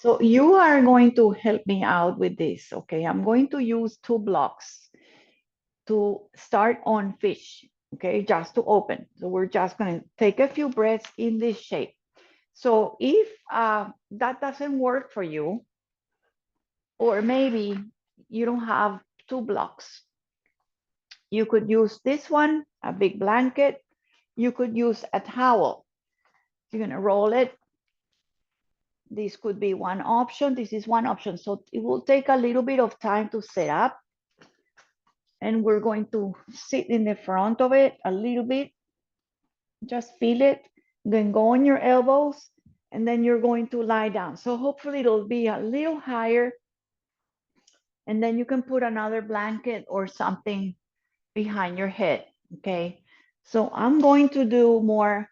So you are going to help me out with this, okay? I'm going to use 2 blocks to start on fish, okay? Just to open. So we're just going to take a few breaths in this shape. So if that doesn't work for you, or maybe you don't have 2 blocks, you could use this one, a big blanket. You could use a towel. You're going to roll it. This could be one option. This is one option. So it will take a little bit of time to set up. And we're going to sit in the front of it a little bit. Just feel it. Then go on your elbows. And then you're going to lie down. So hopefully it'll be a little higher. And then you can put another blanket or something behind your head. Okay. So I'm going to do more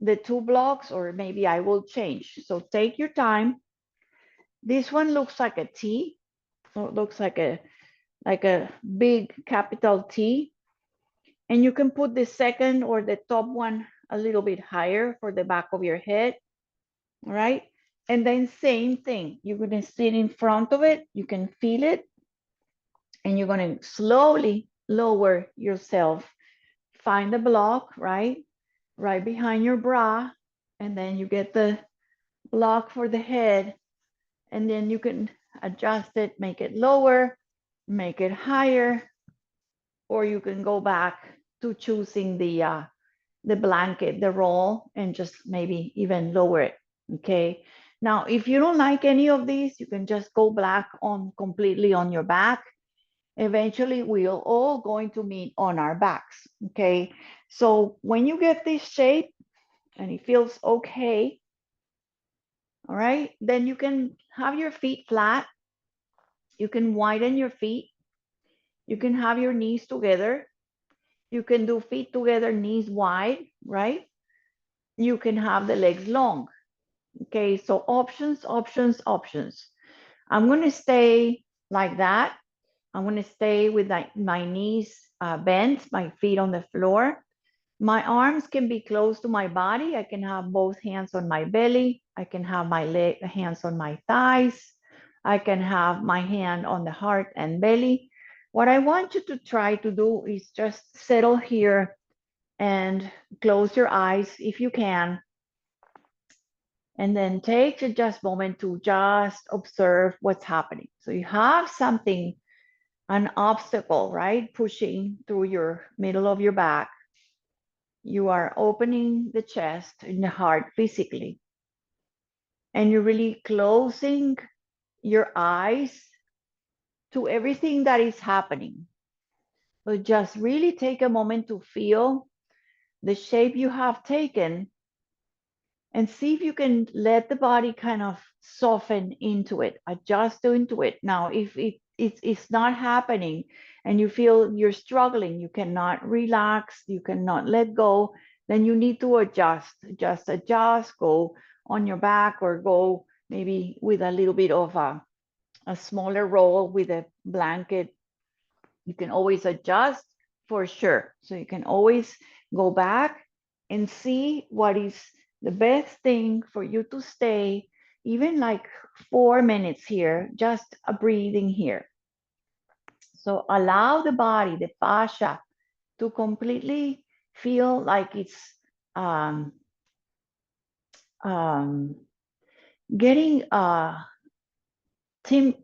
the 2 blocks, or maybe I will change. So take your time. This one looks like a T. So it looks like a big capital T. And you can put the second or the top one a little bit higher for the back of your head. All right. And then same thing. You're going to sit in front of it. You can feel it. And you're going to slowly lower yourself. Find the block, right behind your bra. And then you get the block for the head. And then you can adjust it, make it lower, make it higher, or you can go back to choosing the blanket, the roll, and just maybe even lower it. Okay. Now, if you don't like any of these, you can just go back on completely on your back. Eventually, we're all going to meet on our backs. Okay. So when you get this shape and it feels okay, all right, then you can have your feet flat. You can widen your feet. You can have your knees together. You can do feet together, knees wide, right? You can have the legs long. Okay, so options, options, options. I'm going to stay like that. I'm going to stay with my knees bent, my feet on the floor. My arms can be close to my body. I can have both hands on my belly. I can have my hands on my thighs. I can have my hand on the heart and belly. What I want you to try to do is just settle here and close your eyes if you can. And then take a just moment to just observe what's happening. So you have something, an obstacle, right? Pushing through your middle of your back. You are opening the chest and the heart physically. And you're really closing your eyes to everything that is happening. So just really take a moment to feel the shape you have taken and see if you can let the body kind of soften into it, adjust into it. Now, if it's not happening and you feel you're struggling, you cannot relax, you cannot let go, then you need to adjust, just adjust, go on your back or go maybe with a little bit of a smaller roll with a blanket. You can always adjust for sure. So you can always go back and see what is the best thing for you to stay, even like 4 minutes here, just a breathing here. So allow the body, the fascia, to completely feel like it's um, um, getting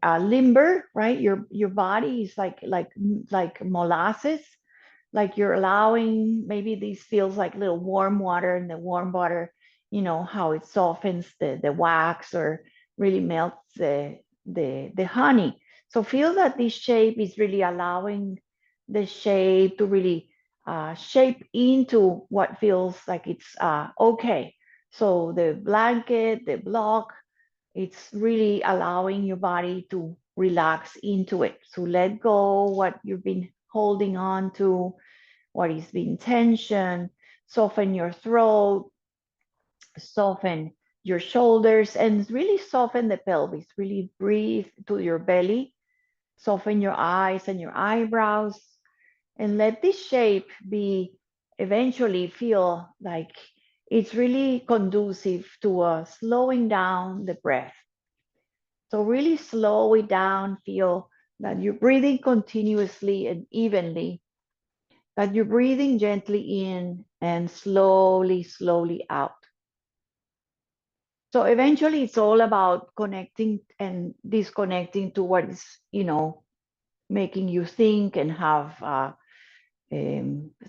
limber, right? Your body is like molasses, like you're allowing, maybe this feels like little warm water, and the warm water, you know how it softens the wax or really melts the honey. So feel that this shape is really allowing the shape to really shape into what feels like it's okay. So the blanket, the block, it's really allowing your body to relax into it. So let go what you've been holding on to, what is being tension, soften your throat, soften your shoulders, and really soften the pelvis. Really breathe to your belly, soften your eyes and your eyebrows, and let this shape be eventually feel like it's really conducive to slowing down the breath. So really slow it down. Feel that you're breathing continuously and evenly, that you're breathing gently in and slowly, slowly out. So eventually it's all about connecting and disconnecting to what is, making you think and have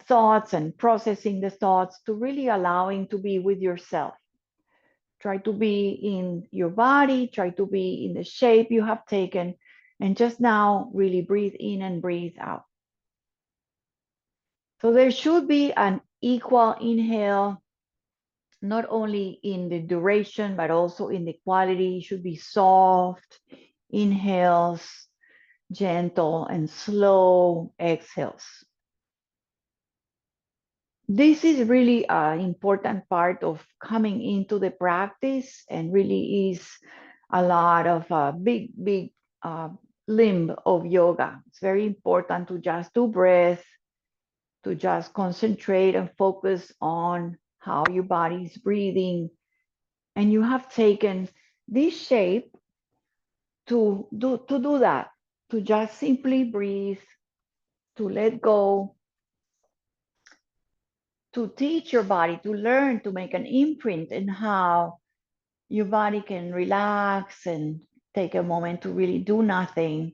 thoughts, and processing the thoughts, to really allowing to be with yourself. Try to be in your body, try to be in the shape you have taken, and just now really breathe in and breathe out. So there should be an equal inhale, not only in the duration, but also in the quality. It should be soft inhales, gentle and slow exhales. This is really an important part of coming into the practice, and really is a lot of big uh, limb of yoga. It's very important to just do breath, to just concentrate and focus on how your body is breathing. And you have taken this shape to do that, to just simply breathe, to let go, to teach your body, to learn to make an imprint in how your body can relax and take a moment to really do nothing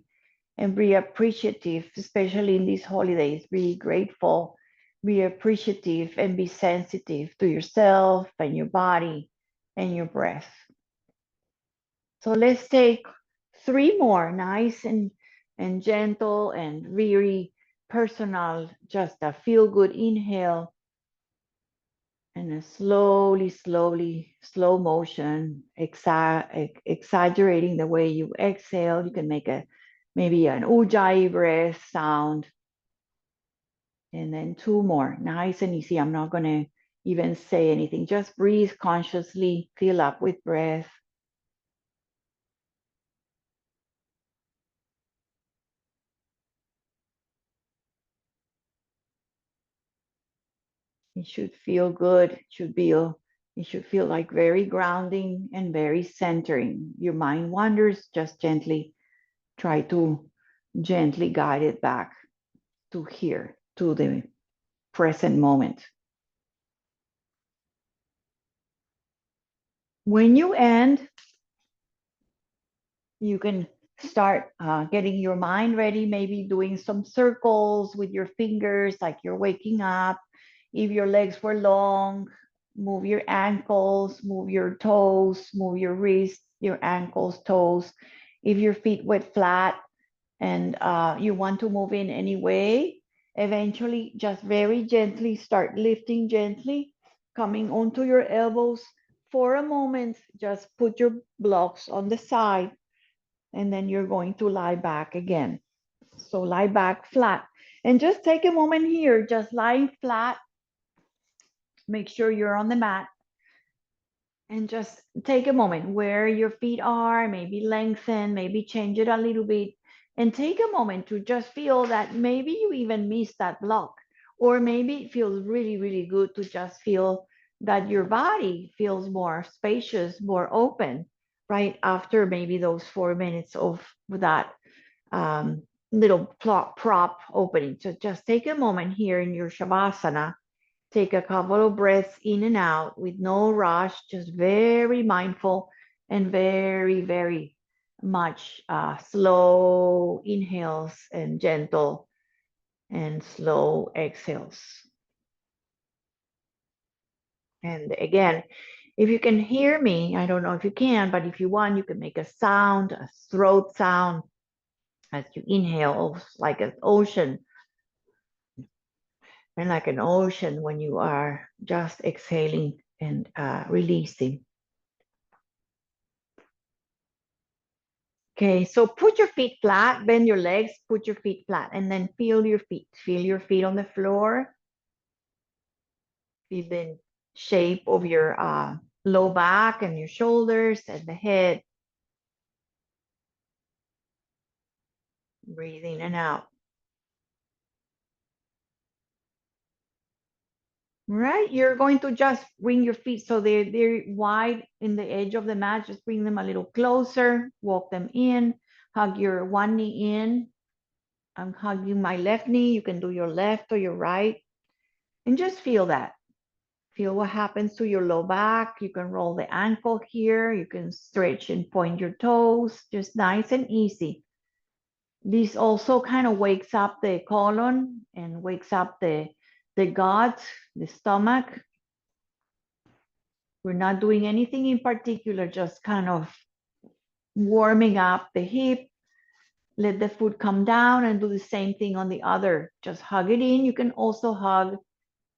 and be appreciative, especially in these holidays. Be grateful, be appreciative, and be sensitive to yourself and your body and your breath. So let's take 3 more, nice and gentle and very personal, just a feel good inhale, and a slowly, slow motion, exaggerating the way you exhale. You can make maybe an ujjayi breath sound. And then 2 more, nice and easy. I'm not going to even say anything. Just breathe consciously, fill up with breath. It should feel good. It should feel like very grounding and very centering. Your mind wanders, just gently try to gently guide it back to here, to the present moment. When you end, you can start getting your mind ready, maybe doing some circles with your fingers, like you're waking up. If your legs were long, move your ankles, move your toes, move your wrists, your ankles, toes. If your feet went flat and you want to move in any way, eventually just very gently start lifting gently, coming onto your elbows. For a moment, just put your blocks on the side, and then you're going to lie back again. So lie back flat, and just take a moment here, just lying flat. Make sure you're on the mat, and just take a moment where your feet are, maybe lengthen, maybe change it a little bit, and take a moment to just feel that maybe you even missed that block, or maybe it feels really, really good to just feel that your body feels more spacious, more open, right after maybe those 4 minutes of that little prop opening. So just take a moment here in your shavasana. Take a couple of breaths in and out with no rush, just very mindful and very, very much slow inhales and gentle and slow exhales. And again, if you can hear me, I don't know if you can, but if you want, you can make a sound, a throat sound as you inhale, like an ocean, and like an ocean when you are just exhaling and releasing. Okay, so put your feet flat, bend your legs, put your feet flat, and then feel your feet. Feel your feet on the floor. Feel the shape of your low back and your shoulders and the head. Breathe in and out. Right, you're going to just bring your feet so they're wide in the edge of the mat. Just bring them a little closer, walk them in, hug your one knee in. I'm hugging my left knee. You can do your left or your right, and just feel that. Feel what happens to your low back. You can roll the ankle here. You can stretch and point your toes, just nice and easy. This also kind of wakes up the colon and wakes up the gut, the stomach. We're not doing anything in particular, just kind of warming up the hip. Let the foot come down and do the same thing on the other. Just hug it in. You can also hug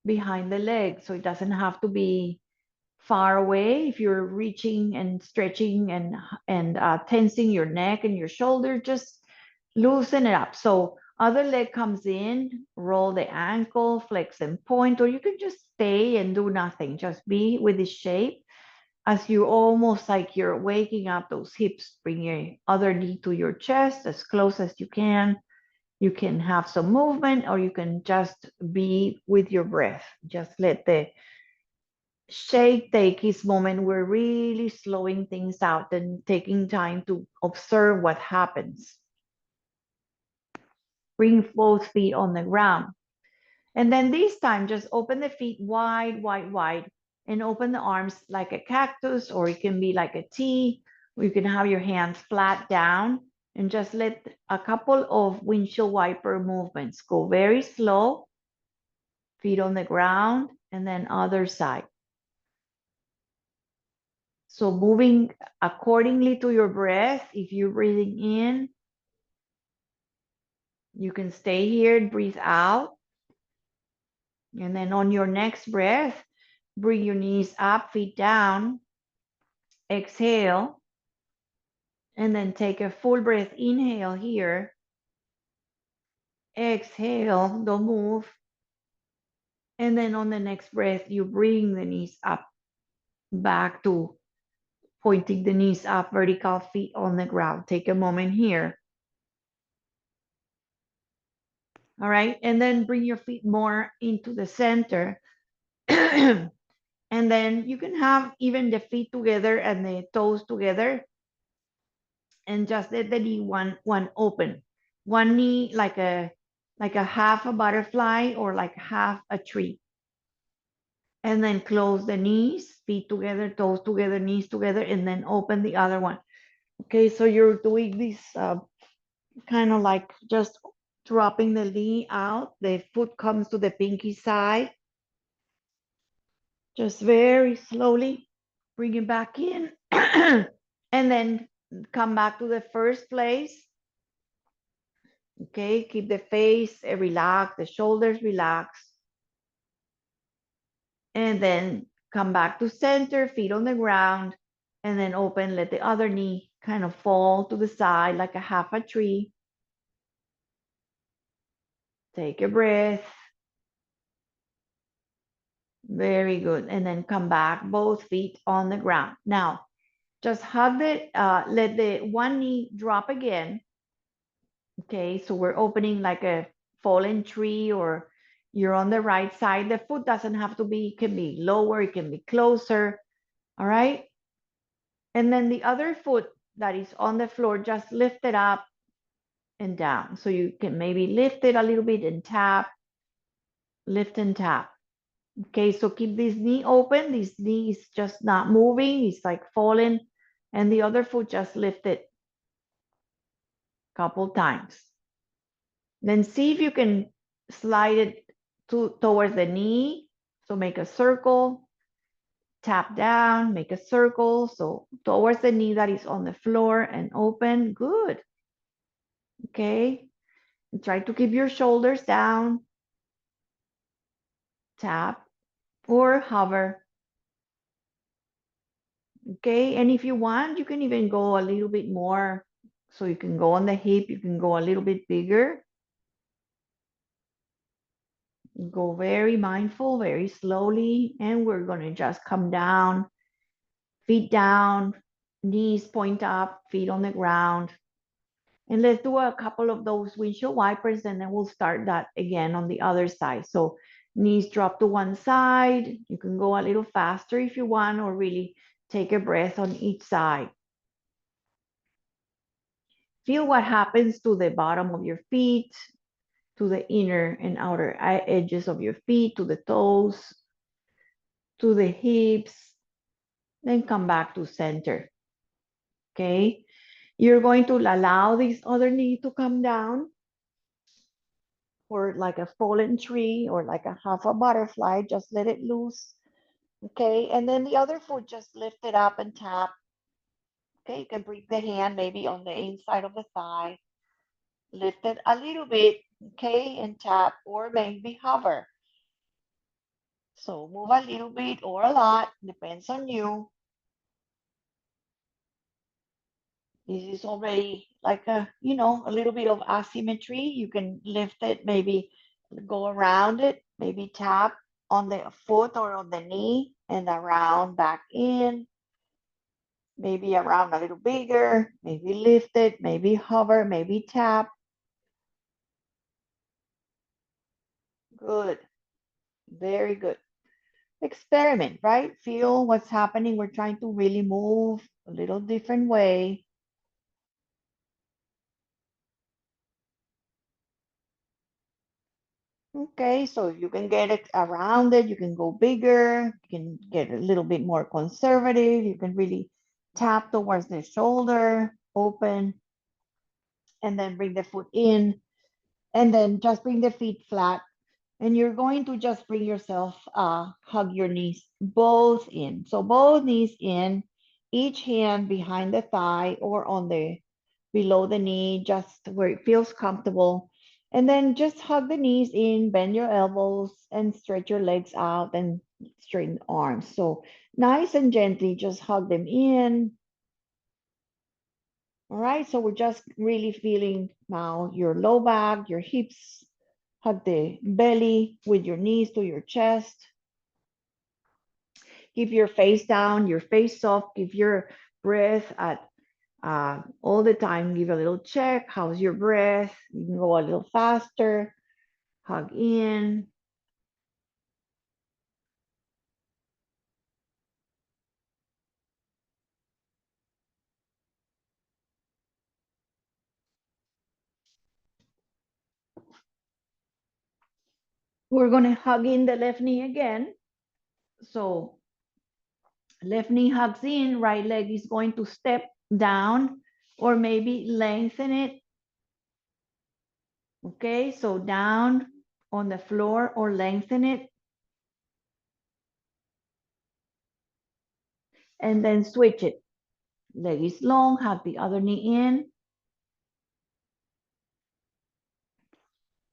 behind the leg, so it doesn't have to be far away. If you're reaching and stretching and tensing your neck and your shoulder, just loosen it up. So other leg comes in, roll the ankle, flex and point, or you can just stay and do nothing. Just be with this shape as you almost like you're waking up those hips. Bring your other knee to your chest as close as you can. You can have some movement, or you can just be with your breath. Just let the shake take his moment. We're really slowing things out and taking time to observe what happens. Bring both feet on the ground. And then this time, just open the feet wide, wide, wide, and open the arms like a cactus, or it can be like a T, or you can have your hands flat down and just let a couple of windshield wiper movements go very slow. Feet on the ground, and then other side. So moving accordingly to your breath. If you're breathing in, you can stay here and breathe out. And then on your next breath, bring your knees up, feet down. Exhale. And then take a full breath. Inhale here. Exhale, don't move. And then on the next breath, you bring the knees up, back to pointing the knees up, vertical, feet on the ground. Take a moment here. All right, and then bring your feet more into the center. And then you can have even the feet together and the toes together, and just let the knee one open. One knee like a half a butterfly or like half a tree. And then close the knees, feet together, toes together, knees together, and then open the other one. Okay, so you're doing this kind of like just dropping the knee out. The foot comes to the pinky side. Just very slowly bring it back in. And then come back to the first place. Okay, keep the face relaxed, the shoulders relaxed. And then come back to center, feet on the ground, and then open, let the other knee kind of fall to the side like a half a tree. Take a breath. Very good. And then come back, both feet on the ground. Now, just hug it, let the one knee drop again. Okay, so we're opening like a fallen tree, or you're on the right side. The foot doesn't have to be, it can be lower, it can be closer. All right. And then the other foot that is on the floor, just lift it up and down. So you can maybe lift it a little bit and tap, lift and tap. Okay, so keep this knee open. This knee is just not moving. It's like falling. And the other foot, just lift it a couple times. Then see if you can slide it towards the knee. So make a circle, tap down, make a circle. So towards the knee that is on the floor and open. Good. Okay. And try to keep your shoulders down. Tap or hover. Okay. And if you want, you can even go a little bit more. So you can go on the hip, you can go a little bit bigger. Go very mindful, very slowly. And we're going to just come down, feet down, knees point up, feet on the ground. And let's do a couple of those windshield wipers, and then we'll start that again on the other side. So Knees drop to one side. You can go a little faster if you want, or really take a breath on each side. Feel what happens to the bottom of your feet, to the inner and outer edges of your feet, to the toes, to the hips. Then come back to center. Okay. You're going to allow this other knee to come down, or like a fallen tree, or like a half a butterfly. Just let it loose. Okay. And then the other foot, just lift it up and tap. Okay. You can bring the hand maybe on the inside of the thigh. Lift it a little bit. Okay. And tap, or maybe hover. So move a little bit or a lot, depends on you. This is already like a little bit of asymmetry. You can lift it, maybe go around it, maybe tap on the foot or on the knee and around back in, maybe around a little bigger, maybe lift it, maybe hover, maybe tap. Good. Very good. Experiment, right? Feel what's happening. We're trying to really move a little different way. Okay, so if you can get it around it, you can go bigger, you can get a little bit more conservative, you can really tap towards the shoulder, open, and then bring the foot in, and then just bring the feet flat. And you're going to just bring yourself, hug your knees both in. So both knees in, each hand behind the thigh or on the below the knee, just where it feels comfortable. And then just hug the knees in, bend your elbows and stretch your legs out and straighten the arms. So nice and gently, just hug them in. All right, so we're just really feeling now your low back, your hips, hug the belly with your knees to your chest. Keep your face down, your face soft, give your breath at all the time. Give a little check. How's your breath? You can go a little faster. Hug in. We're going to hug in the left knee again. So left knee hugs in, right leg is going to step down or maybe lengthen it. Okay, so down on the floor or lengthen it. And then switch it. Leg is long, hug the other knee in.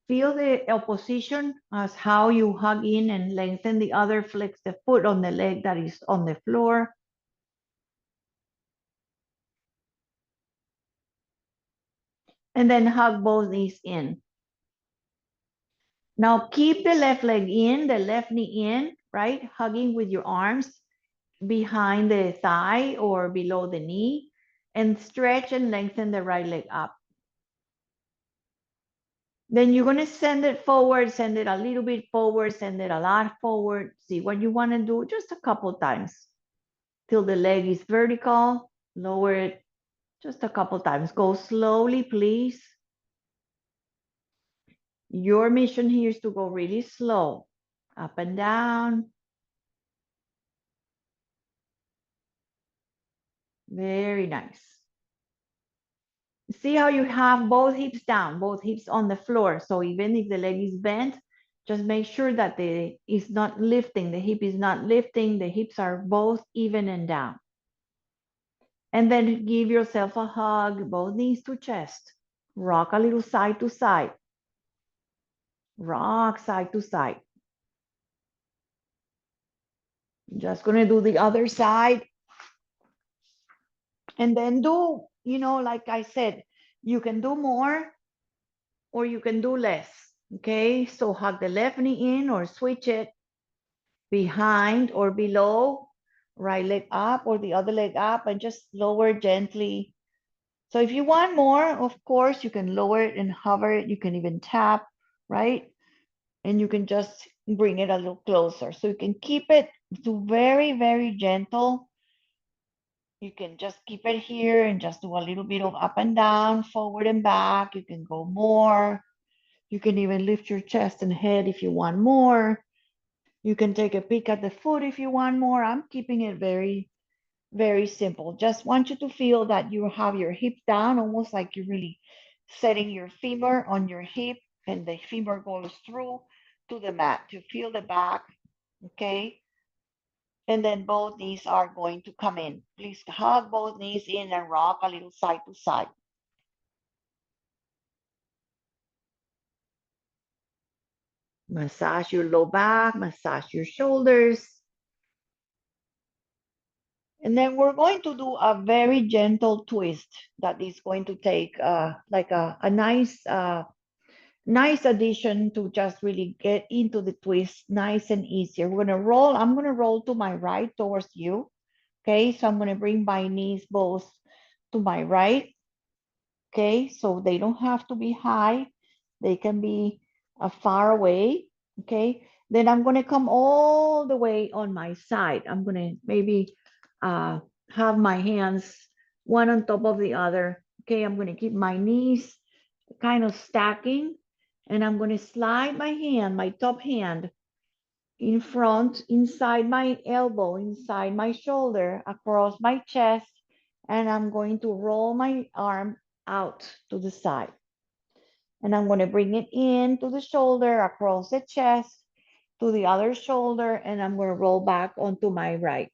Feel the opposition as how you hug in and lengthen the other, flex the foot on the leg that is on the floor. And then hug both knees in. Now keep the left leg in, the left knee in, right? Hugging with your arms behind the thigh or below the knee, and stretch and lengthen the right leg up. Then you're going to send it forward, send it a little bit forward, send it a lot forward. See what you want to do just a couple times till the leg is vertical. Lower it just a couple times. Go slowly, please. Your mission here is to go really slow, up and down. Very nice. See how you have both hips down, both hips on the floor. So even if the leg is bent, just make sure that the is not lifting, the hip is not lifting, the hips are both even and down. And then give yourself a hug, both knees to chest. Rock a little side to side. Rock side to side. Just gonna do the other side. And then do, like I said, you can do more or you can do less. Okay, so hug the left knee in or switch it behind or below, right leg up or the other leg up, and just lower gently. So if you want more, of course, you can lower it and hover it. You can even tap, right? And you can just bring it a little closer. So you can keep it to very, very gentle. You can just keep it here and just do a little bit of up and down, forward and back. You can go more. You can even lift your chest and head if you want more. You can take a peek at the foot if you want more. I'm keeping it very, very simple. Just want you to feel that you have your hip down, almost like you're really setting your femur on your hip and the femur goes through to the mat to feel the back, okay? And then both knees are going to come in. Please hug both knees in and rock a little side to side. Massage your low back, massage your shoulders. And then we're going to do a very gentle twist that is going to take like a nice addition to just really get into the twist nice and easier. We're gonna roll. I'm gonna roll to my right towards you. Okay, so I'm gonna bring my knees both to my right. Okay, so they don't have to be high. They can be far away. Okay, then I'm gonna come all the way on my side. I'm gonna maybe uh, have my hands one on top of the other. Okay, I'm gonna keep my knees kind of stacking, and I'm gonna slide my hand, my top hand, in front, inside my elbow, inside my shoulder, across my chest, and I'm going to roll my arm out to the side. And I'm going to bring it in to the shoulder, across the chest, to the other shoulder, and I'm going to roll back onto my right.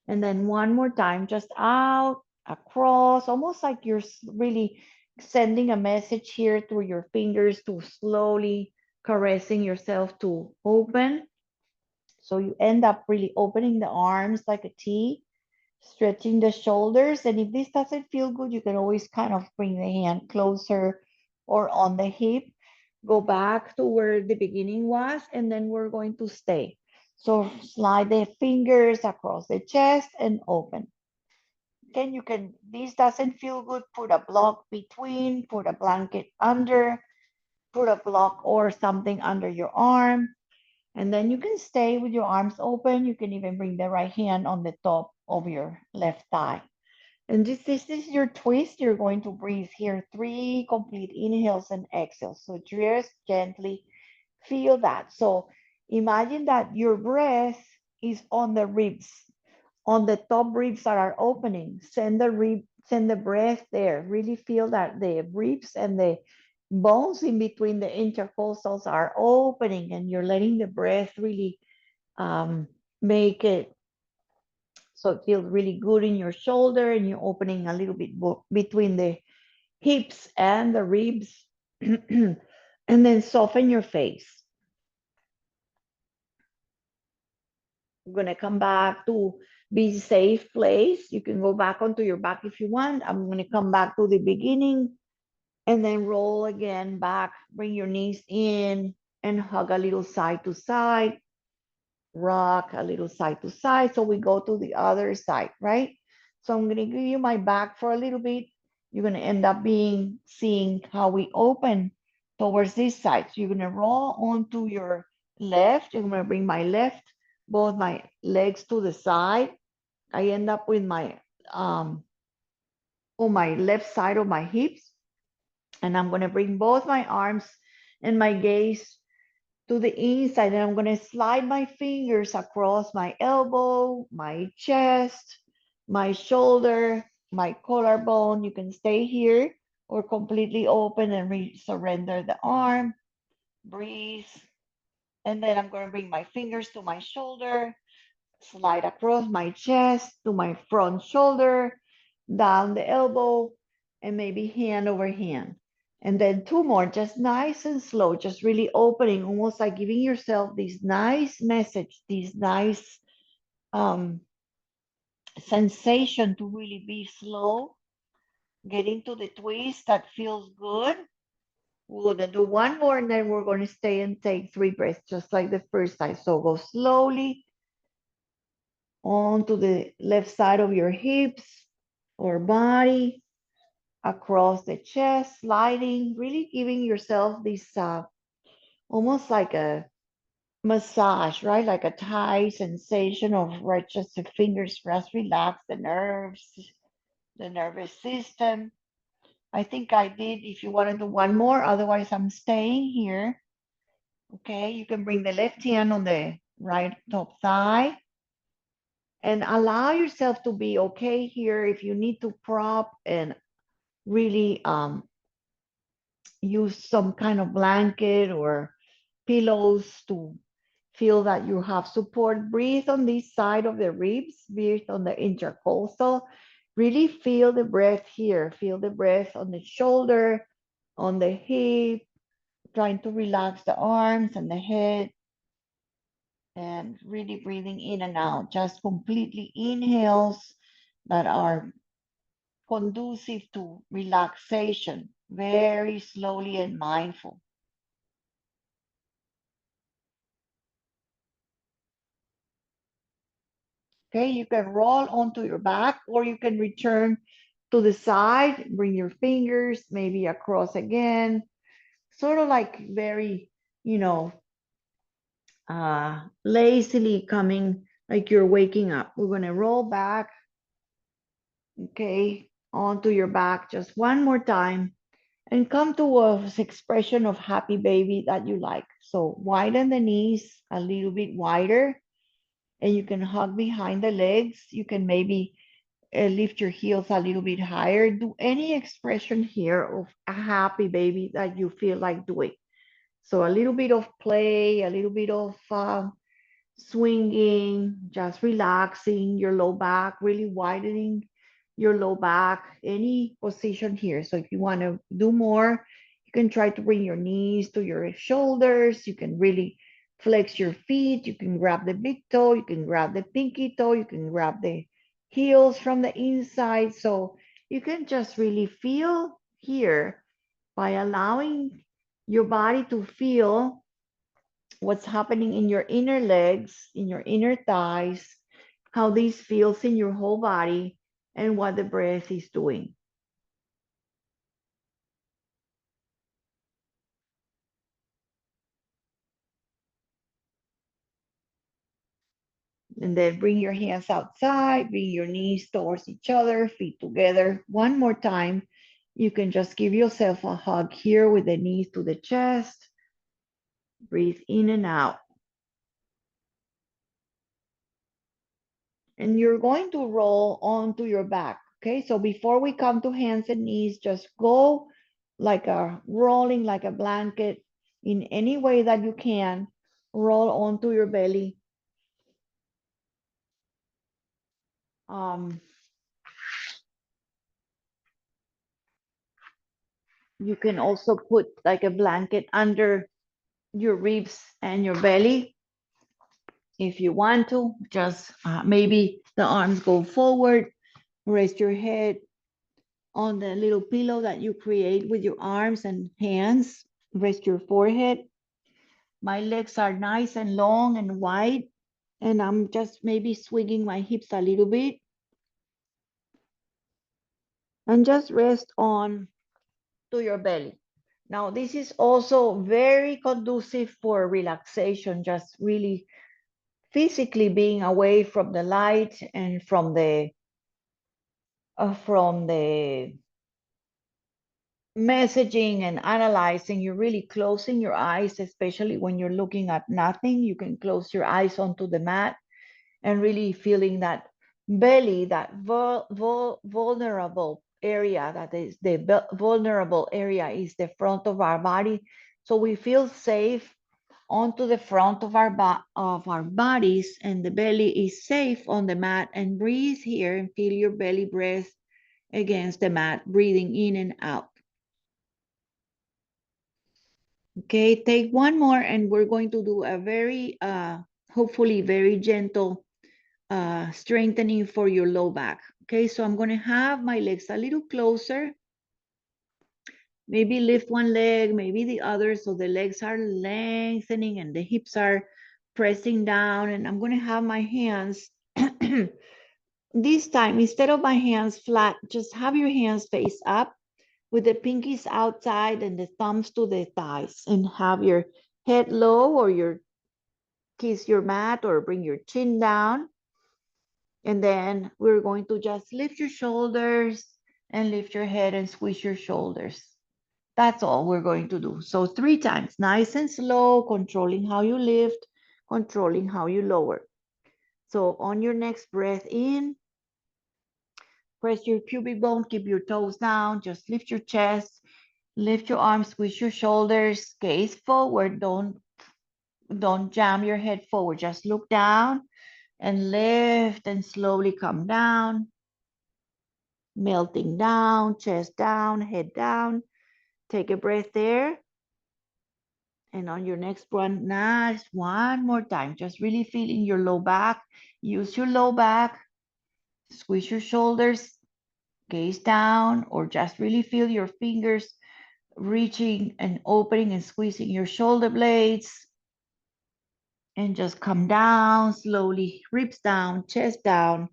And then one more time, just out, across, almost like you're really sending a message here through your fingers to slowly caressing yourself to open. So you end up really opening the arms like a T, stretching the shoulders. And if this doesn't feel good, you can always kind of bring the hand closer or on the hip, go back to where the beginning was, and then we're going to stay. So slide the fingers across the chest and open. Then you can, this doesn't feel good, put a block between, put a blanket under, put a block or something under your arm. And then you can stay with your arms open. You can even bring the right hand on the top of your left thigh. And this is your twist. You're going to breathe here 3 complete inhales and exhales. So just gently feel that. So imagine that your breath is on the ribs, on the top ribs that are opening. Send the breath there. Really feel that the ribs and the bones in between the intercostals are opening, and you're letting the breath really make it so it feels really good in your shoulder, and you're opening a little bit between the hips and the ribs. And then soften your face. We're going to come back to be safe place. You can go back onto your back if you want. I'm going to come back to the beginning and then roll again back. Bring your knees in and hug a little side to side. Rock a little side to side. So we go to the other side, right? So I'm going to give you my back for a little bit. You're going to end up seeing how we open towards this side. So you're going to roll onto your left. You're going to bring my left, both my legs to the side. I end up with my on my left side of my hips. And I'm going to bring both my arms and my gaze to the inside, and I'm going to slide my fingers across my elbow, my chest, my shoulder, my collarbone. You can stay here or completely open and surrender the arm. Breathe. And then I'm going to bring my fingers to my shoulder, slide across my chest to my front shoulder, down the elbow, and maybe hand over hand. And then 2 more, just nice and slow, just really opening, almost like giving yourself this nice message, this nice sensation to really be slow, get into the twist that feels good. We're going to do 1 more, and then we're going to stay and take 3 breaths, just like the first time. So go slowly onto the left side of your hips or body, across the chest, sliding, really giving yourself this almost like a massage, right? Like a tight sensation of right, just the fingers just relax the nerves, the nervous system. I think I did. If you want to do one more, otherwise I'm staying here. Okay, you can bring the left hand on the right top thigh and allow yourself to be okay here. If you need to prop and really use some kind of blanket or pillows to feel that you have support. Breathe on this side of the ribs, breathe on the intercostal. Really feel the breath here. Feel the breath on the shoulder, on the hip, trying to relax the arms and the head, and really breathing in and out. Just completely inhales that are conducive to relaxation, very slowly and mindful. Okay, you can roll onto your back or you can return to the side, bring your fingers maybe across again, sort of like very, you know, lazily coming, like you're waking up. We're going to roll back, okay, onto your back just one more time and come to a expression of happy baby that you like. So widen the knees a little bit wider and you can hug behind the legs. You can maybe lift your heels a little bit higher. Do any expression here of a happy baby that you feel like doing. So a little bit of play, a little bit of swinging, just relaxing your low back, really widening your low back, any position here. So if you want to do more, you can try to bring your knees to your shoulders. You can really flex your feet. You can grab the big toe. You can grab the pinky toe. You can grab the heels from the inside. So you can just really feel here by allowing your body to feel what's happening in your inner legs, in your inner thighs, how this feels in your whole body, and what the breath is doing. And then bring your hands outside, bring your knees towards each other, feet together. One more time. You can just give yourself a hug here with the knees to the chest. Breathe in and out. And you're going to roll onto your back. Okay, so before we come to hands and knees, just go like a rolling like a blanket in any way that you can. Roll onto your belly. Um, you can also put like a blanket under your ribs and your belly if you want to. Just maybe the arms go forward, rest your head on the little pillow that you create with your arms and hands. Rest your forehead. My legs are nice and long and wide, and I'm just maybe swinging my hips a little bit. And just rest on to your belly. Now, this is also very conducive for relaxation, just really physically being away from the light and from the messaging and analyzing. You're really closing your eyes, especially when you're looking at nothing. You can close your eyes onto the mat and really feeling that belly, that vulnerable area, that is the vulnerable area is the front of our body. So we feel safe onto the front of our bodies, and the belly is safe on the mat. And breathe here and feel your belly breath against the mat, breathing in and out. Okay, take one more and we're going to do a very, hopefully very gentle strengthening for your low back. Okay, so I'm going to have my legs a little closer. Maybe lift one leg, maybe the other, so the legs are lengthening and the hips are pressing down. And I'm going to have my hands, this time, instead of my hands flat, just have your hands face up with the pinkies outside and the thumbs to the thighs, and have your head low or your kiss your mat or bring your chin down. And then we're going to just lift your shoulders and lift your head and squish your shoulders. That's all we're going to do. So 3 times, nice and slow, controlling how you lift, controlling how you lower. So on your next breath in, press your pubic bone, keep your toes down, just lift your chest, lift your arms, squish your shoulders, gaze forward, don't jam your head forward, just look down and lift and slowly come down, melting down, chest down, head down. Take a breath there. And on your next one, nice, one more time, just really feeling your low back. Use your low back, squeeze your shoulders, gaze down, or just really feel your fingers reaching and opening and squeezing your shoulder blades. And just come down slowly, ribs down, chest down.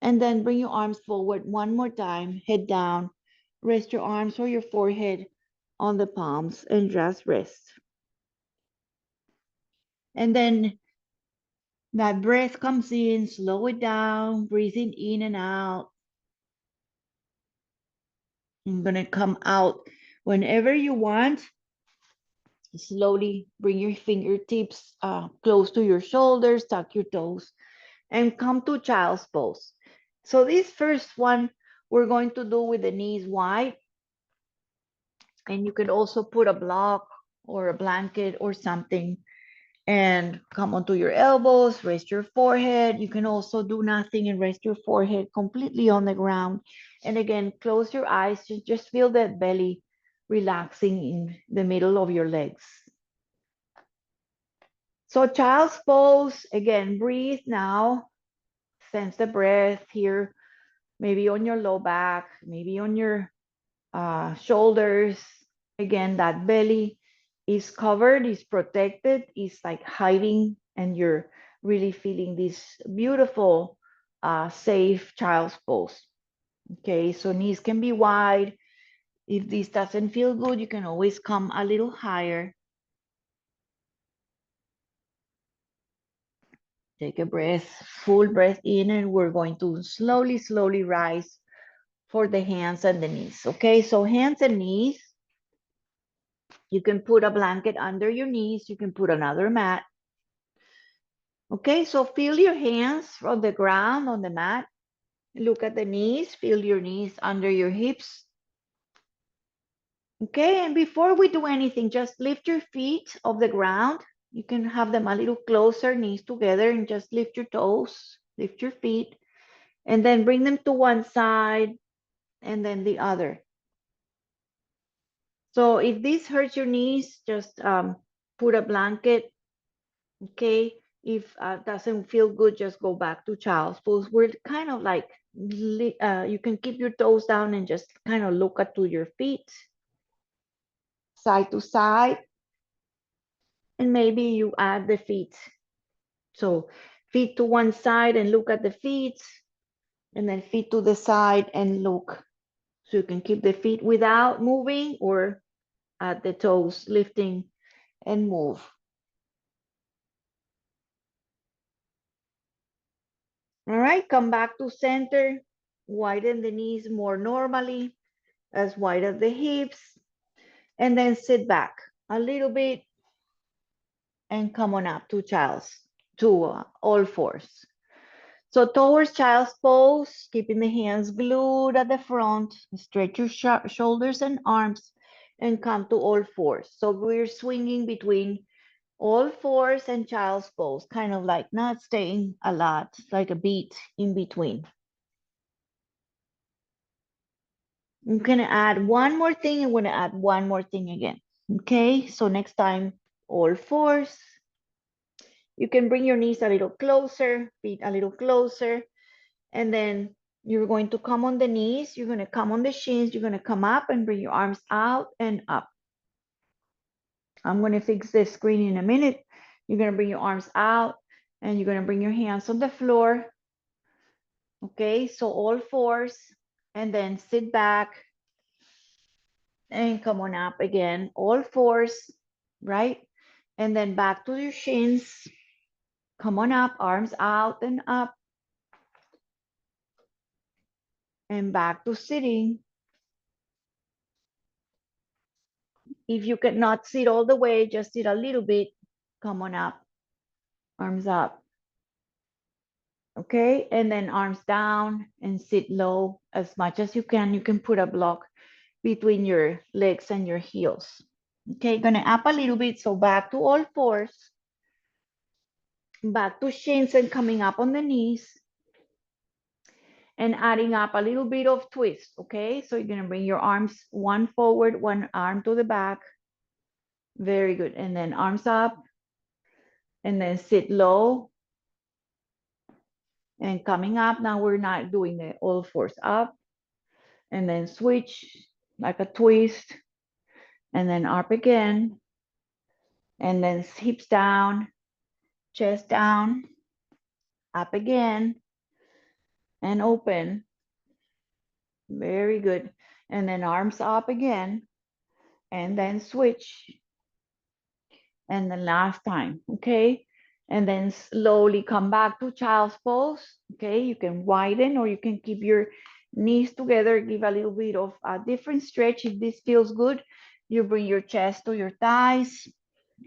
And then bring your arms forward one more time, head down. Rest your arms or your forehead on the palms and just rest. And then that breath comes in, slow it down, breathing in and out. I'm gonna come out whenever you want. Slowly bring your fingertips close to your shoulders, tuck your toes, and come to child's pose. So this first one, we're going to do with the knees wide. And you can also put a block or a blanket or something and come onto your elbows, rest your forehead. You can also do nothing and rest your forehead completely on the ground. And again, close your eyes, just feel that belly relaxing in the middle of your legs. So child's pose, again, breathe now. Sense the breath here, maybe on your low back, maybe on your shoulders. Again, that belly is covered, is protected, is like hiding, and you're really feeling this beautiful, safe child's pose. Okay, so knees can be wide. If this doesn't feel good, you can always come a little higher. Take a breath, full breath in, and we're going to slowly, slowly rise for the hands and the knees. Okay, so hands and knees. You can put a blanket under your knees. You can put another mat. Okay, so feel your hands on the ground, on the mat. Look at the knees. Feel your knees under your hips. Okay, and before we do anything, just lift your feet off the ground. You can have them a little closer, knees together, and just lift your toes, lift your feet, and then bring them to one side and then the other. So if this hurts your knees, just put a blanket. Okay, if doesn't feel good, just go back to child's pose. We're kind of like, you can keep your toes down and just kind of look at to your feet, side to side, and maybe you add the feet. So feet to one side and look at the feet, and then feet to the side and look. So you can keep the feet without moving or at the toes lifting and move. All right, come back to center, widen the knees more normally, as wide as the hips, and then sit back a little bit and come on up to all fours. So towards child's pose, keeping the hands glued at the front, stretch your shoulders and arms and come to all fours. So we're swinging between all fours and child's pose, kind of like not staying a lot, like a beat in between. I'm gonna add one more thing. I'm gonna add one more thing again. Okay, so next time, all fours. You can bring your knees a little closer, feet a little closer, and then you're going to come on the knees. You're gonna come on the shins. You're gonna come up and bring your arms out and up. I'm gonna fix the screen in a minute. You're gonna bring your arms out and you're gonna bring your hands on the floor. Okay, so all fours, and then sit back and come on up again, all fours, right? And then back to your shins. Come on up, arms out and up. And back to sitting. If you cannot sit all the way, just sit a little bit. Come on up, arms up. Okay, and then arms down and sit low as much as you can. You can put a block between your legs and your heels. Okay, gonna up a little bit. So back to all fours. Back to shins and coming up on the knees. And adding up a little bit of twist, okay? So you're gonna bring your arms one forward, one arm to the back. Very good. And then arms up. And then sit low. And coming up, now we're not doing the all fours up. And then switch like a twist. And then up again. And then hips down, chest down, up again, and open. Very good. And then arms up again. And then switch. And the last time, okay? And then slowly come back to child's pose, okay? You can widen or you can keep your knees together, give a little bit of a different stretch. If this feels good, you bring your chest to your thighs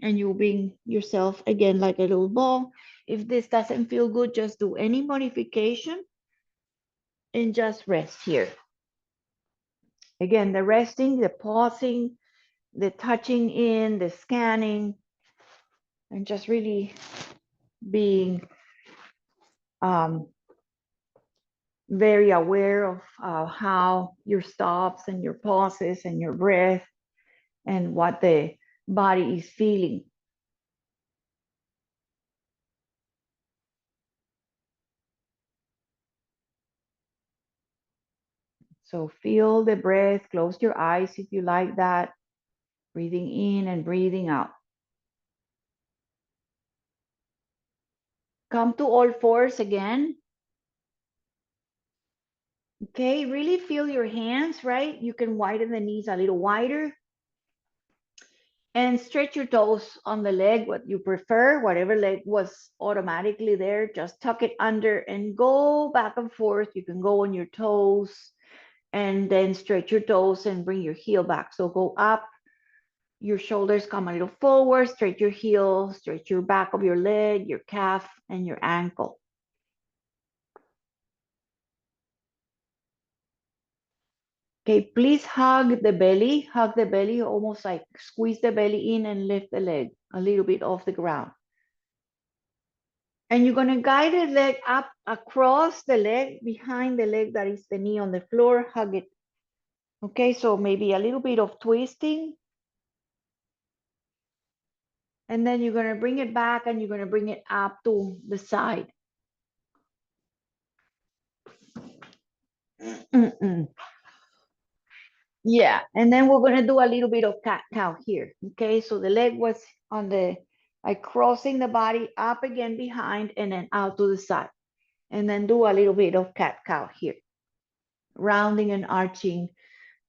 and you bring yourself again like a little ball. If this doesn't feel good, just do any modification and just rest here. Again, the resting, the pausing, the touching in, the scanning, and just really being very aware of how your stops and your pauses and your breath and what the body is feeling. So feel the breath, close your eyes if you like that, breathing in and breathing out. Come to all fours again. Okay, really feel your hands, right? You can widen the knees a little wider. And stretch your toes on the leg, what you prefer, whatever leg was automatically there, just tuck it under and go back and forth. You can go on your toes and then stretch your toes and bring your heel back. So go up, your shoulders come a little forward, stretch your heel, stretch your back of your leg, your calf, and your ankle. Okay, please hug the belly, almost like squeeze the belly in and lift the leg a little bit off the ground. And you're gonna guide the leg up across the leg, behind the leg that is the knee on the floor, hug it. Okay, so maybe a little bit of twisting. And then you're gonna bring it back and you're gonna bring it up to the side. Yeah, and then we're gonna do a little bit of cat-cow here. Okay, so the leg was on the, like crossing the body up again behind and then out to the side. And then do a little bit of cat-cow here. Rounding and arching,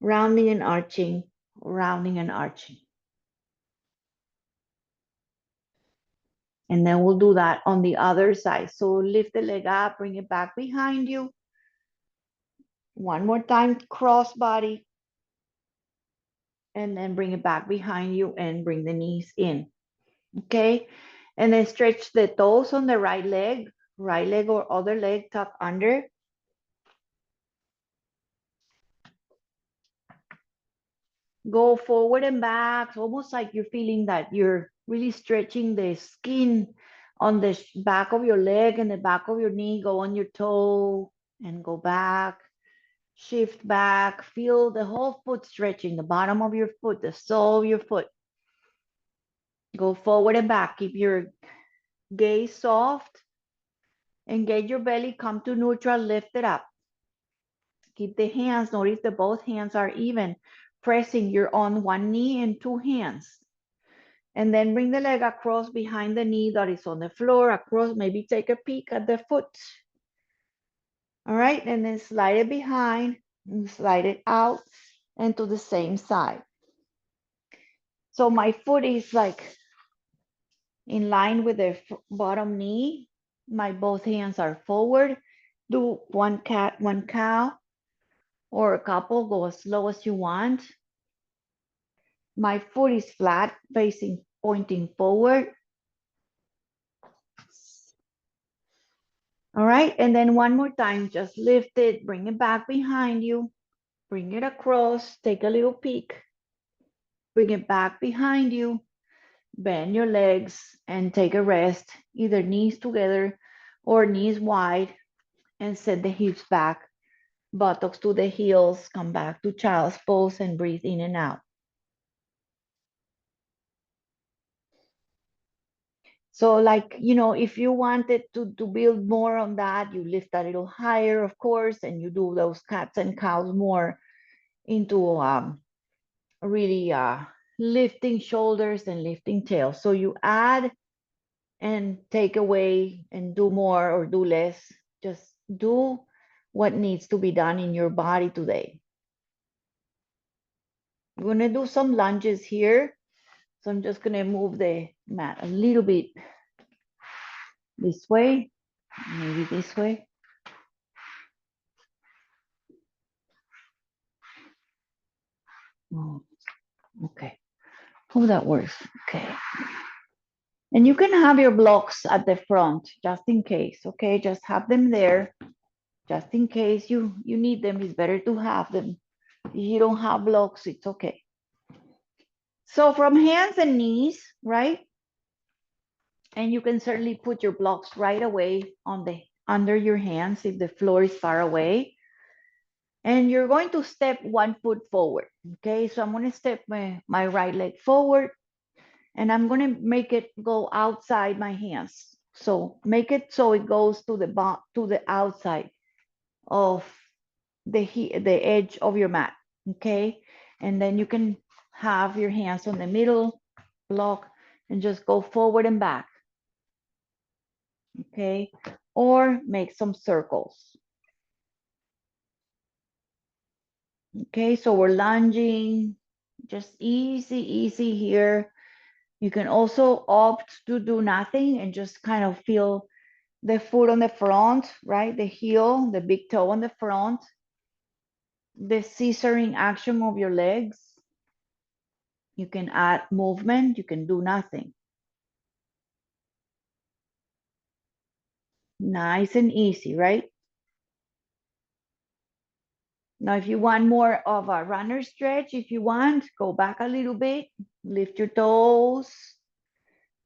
rounding and arching, rounding and arching. And then we'll do that on the other side. So lift the leg up, bring it back behind you. One more time, cross body. And then bring it back behind you and bring the knees in. Okay. And then stretch the toes on the right leg or other leg, tuck under. Go forward and back, almost like you're feeling that you're really stretching the skin on the back of your leg and the back of your knee. Go on your toe and go back. Shift back, feel the whole foot stretching, the bottom of your foot, the sole of your foot. Go forward and back. Keep your gaze soft. Engage your belly, come to neutral, lift it up. Keep the hands, notice that both hands are even, pressing. You're on one knee and two hands. And then bring the leg across behind the knee that is on the floor, across, maybe take a peek at the foot. All right, and then slide it behind and slide it out and to the same side. So my foot is like in line with the bottom knee. My both hands are forward. Do one cat, one cow, or a couple, go as low as you want. My foot is flat, facing, pointing forward. All right, and then one more time, just lift it, bring it back behind you, bring it across, take a little peek, bring it back behind you, bend your legs and take a rest, either knees together or knees wide, and set the hips back, buttocks to the heels, come back to child's pose and breathe in and out. So like, if you wanted to build more on that, you lift a little higher, of course, and you do those cats and cows more into really lifting shoulders and lifting tails. So you add and take away and do more or do less. Just do what needs to be done in your body today. I'm going to do some lunges here. So I'm just going to move the mat a little bit this way, maybe this way. Oh, okay. Oh, that works. Okay. And you can have your blocks at the front just in case. Okay. Just have them there just in case you need them. It's better to have them. If you don't have blocks, it's okay. So from hands and knees, right? And you can certainly put your blocks right away on the under your hands if the floor is far away. And you're going to step one foot forward. Okay, so I'm going to step my right leg forward and I'm going to make it go outside my hands. So make it so it goes to the outside of the edge of your mat. Okay, and then you can have your hands on the middle block and just go forward and back. Okay, or make some circles. Okay, so we're lunging, just easy here. You can also opt to do nothing and just kind of feel the foot on the front, right? The heel, the big toe on the front, the scissoring action of your legs. You can add movement, you can do nothing. Nice and easy, right? Now, if you want more of a runner stretch, if you want, go back a little bit, lift your toes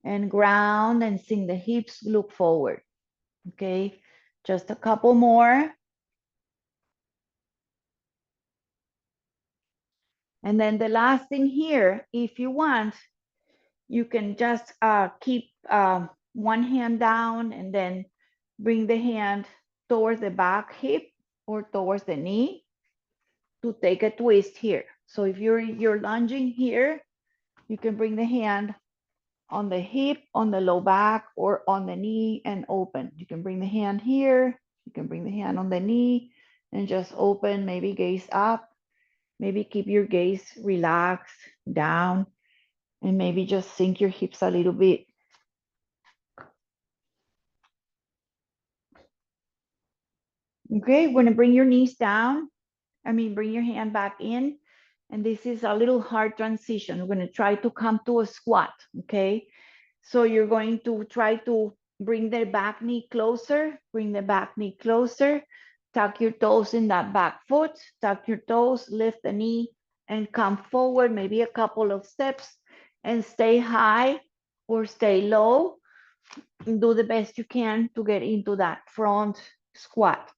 and ground and sink the hips, look forward. Okay, just a couple more. And then the last thing here, if you want, you can just keep one hand down and then bring the hand towards the back hip or towards the knee to take a twist here. So if you're lunging here, you can bring the hand on the hip, on the low back, or on the knee and open. You can bring the hand here, you can bring the hand on the knee and just open, maybe gaze up, maybe keep your gaze relaxed down, and maybe just sink your hips a little bit. Okay, we're gonna bring your knees down. Bring your hand back in. And this is a little hard transition. We're gonna try to come to a squat, okay? So you're going to try to bring the back knee closer, bring the back knee closer, tuck your toes in that back foot, tuck your toes, lift the knee, and come forward, maybe a couple of steps, and stay high or stay low. And do the best you can to get into that front squat.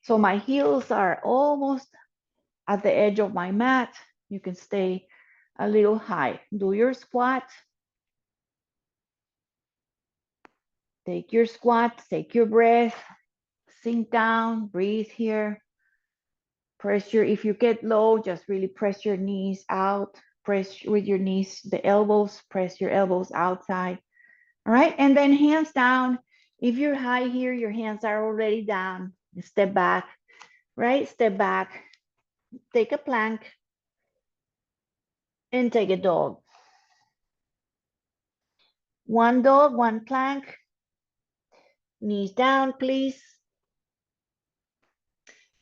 So my heels are almost at the edge of my mat. You can stay a little high. Do your squat. Take your squat, take your breath, sink down, breathe here. Press if you get low, just really press your knees out. Press with your knees, the elbows, press your elbows outside. All right, and then hands down. If you're high here, your hands are already down. Step back, right? Step back, take a plank, and take a dog. One dog, one plank. Knees down, please.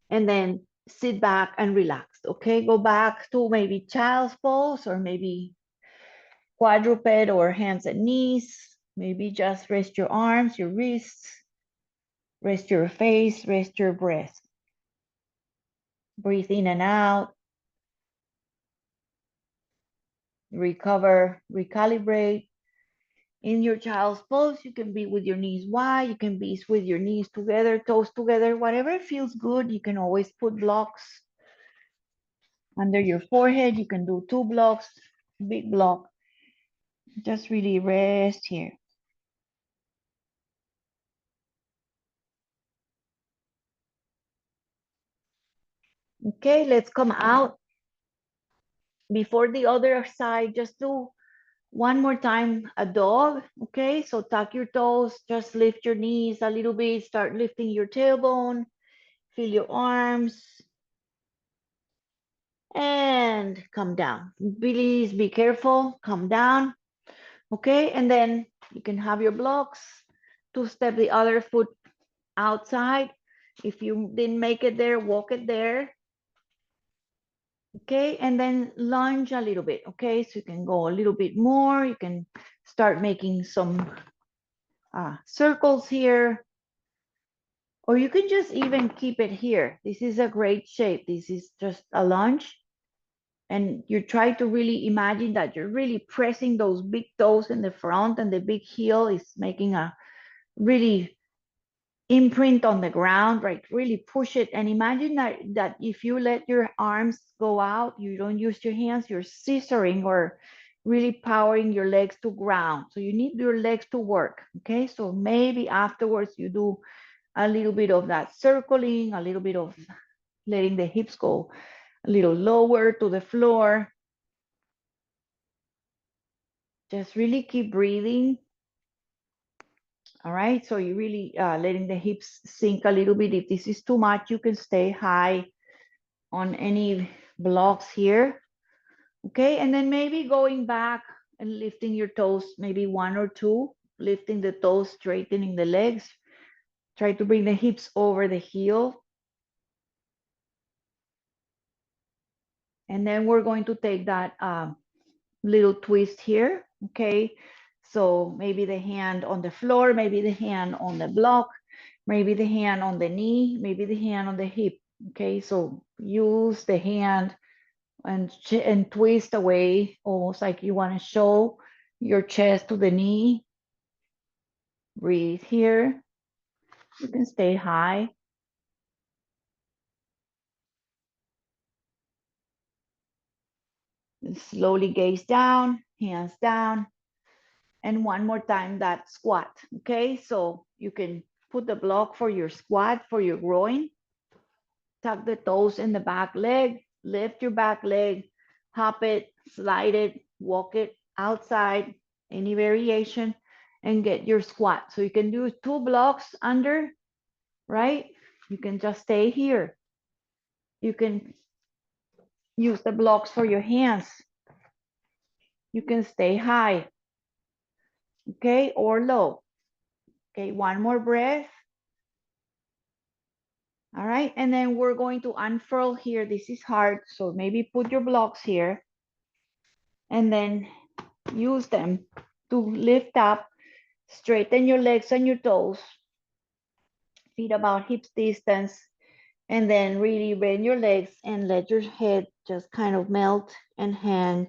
And then sit back and relax, okay? Go back to maybe child's pose or maybe quadruped or hands and knees. Maybe just rest your arms, your wrists, rest your face, rest your breath. Breathe in and out. Recover, recalibrate. In your child's pose, you can be with your knees wide, you can be with your knees together, toes together, whatever feels good. You can always put blocks under your forehead. You can do 2 blocks, big block. Just really rest here. Okay, let's come out. Before the other side, just do one more time a dog. Okay, so tuck your toes, just lift your knees a little bit, start lifting your tailbone, feel your arms, and come down. Please be careful, come down. Okay, and then you can have your blocks. 2-step the other foot outside. If you didn't make it there, walk it there. Okay, and then lunge a little bit. Okay, so you can go a little bit more. You can start making some circles here, or you can just even keep it here. This is a great shape. This is just a lunge, and you try to really imagine that you're really pressing those big toes in the front, and the big heel is making a really imprint on the ground, right? Really push it, and imagine that if you let your arms go out, you don't use your hands, you're scissoring or really powering your legs to ground. So you need your legs to work. Okay, so maybe afterwards you do a little bit of that circling, a little bit of letting the hips go a little lower to the floor. Just really keep breathing. All right, so you really letting the hips sink a little bit. If this is too much, you can stay high on any blocks here. Okay, and then maybe going back and lifting your toes, maybe 1 or 2, lifting the toes, straightening the legs. Try to bring the hips over the heel. And then we're going to take that little twist here. Okay, so maybe the hand on the floor, maybe the hand on the block, maybe the hand on the knee, maybe the hand on the hip. Okay, so use the hand and twist away, almost like you want to show your chest to the knee. Breathe here. You can stay high. And slowly gaze down, hands down. And one more time that squat. Okay, so you can put the block for your squat, for your groin. Tuck the toes in the back leg, lift your back leg, hop it, slide it, walk it outside, any variation, and get your squat. So you can do 2 blocks under, right? You can just stay here. You can use the blocks for your hands. You can stay high, okay, or low. Okay, one more breath. All right, and then we're going to unfurl here. This is hard, so maybe put your blocks here and then use them to lift up, straighten your legs and your toes, feet about hips distance, and then really bend your legs and let your head just kind of melt and hang.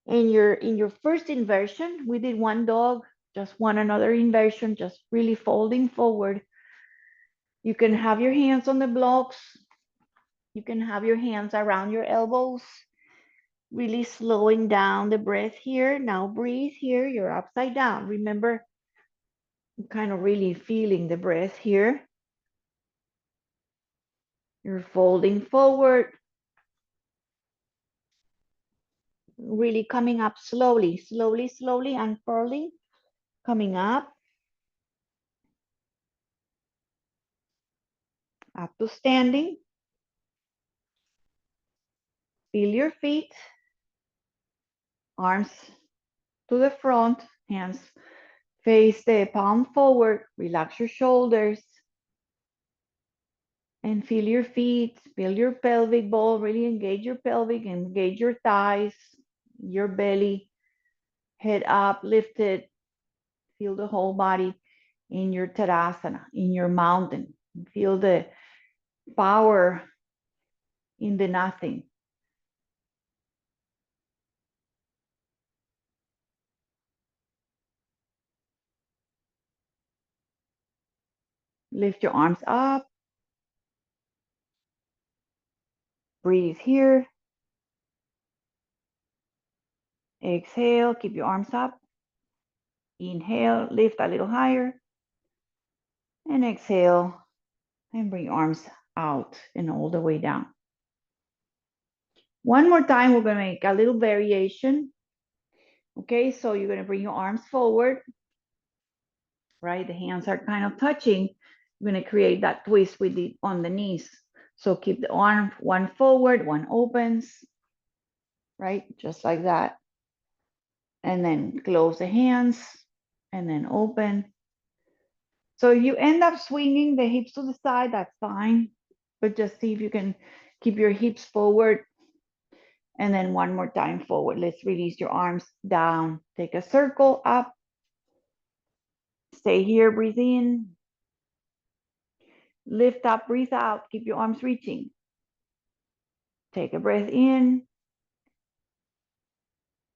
And in your first inversion, we did 1 dog, just one another inversion, just really folding forward. You can have your hands on the blocks. You can have your hands around your elbows, really slowing down the breath here. Now breathe here, you're upside down. Remember, kind of really feeling the breath here. You're folding forward, really coming up slowly, slowly, slowly, unfurling, coming up to standing. Feel your feet, arms to the front, hands Face the palm forward, relax your shoulders, and feel your feet, feel your pelvic ball, really engage your pelvic, engage your thighs, your belly, head up, lifted, feel the whole body in your Tadasana, in your mountain. Feel the power in the nothing. Lift your arms up, breathe here. Exhale, keep your arms up. Inhale, lift a little higher. And exhale, and bring your arms out and all the way down. One more time, we're going to make a little variation. Okay, so you're going to bring your arms forward, right? The hands are kind of touching. You're going to create that twist with it on the knees. So keep the arm one forward, one opens, right? Just like that. And then close the hands and then open. So if you end up swinging the hips to the side, that's fine. But just see if you can keep your hips forward. And then one more time forward. Let's release your arms down. Take a circle up. Stay here, breathe in. Lift up, breathe out. Keep your arms reaching. Take a breath in.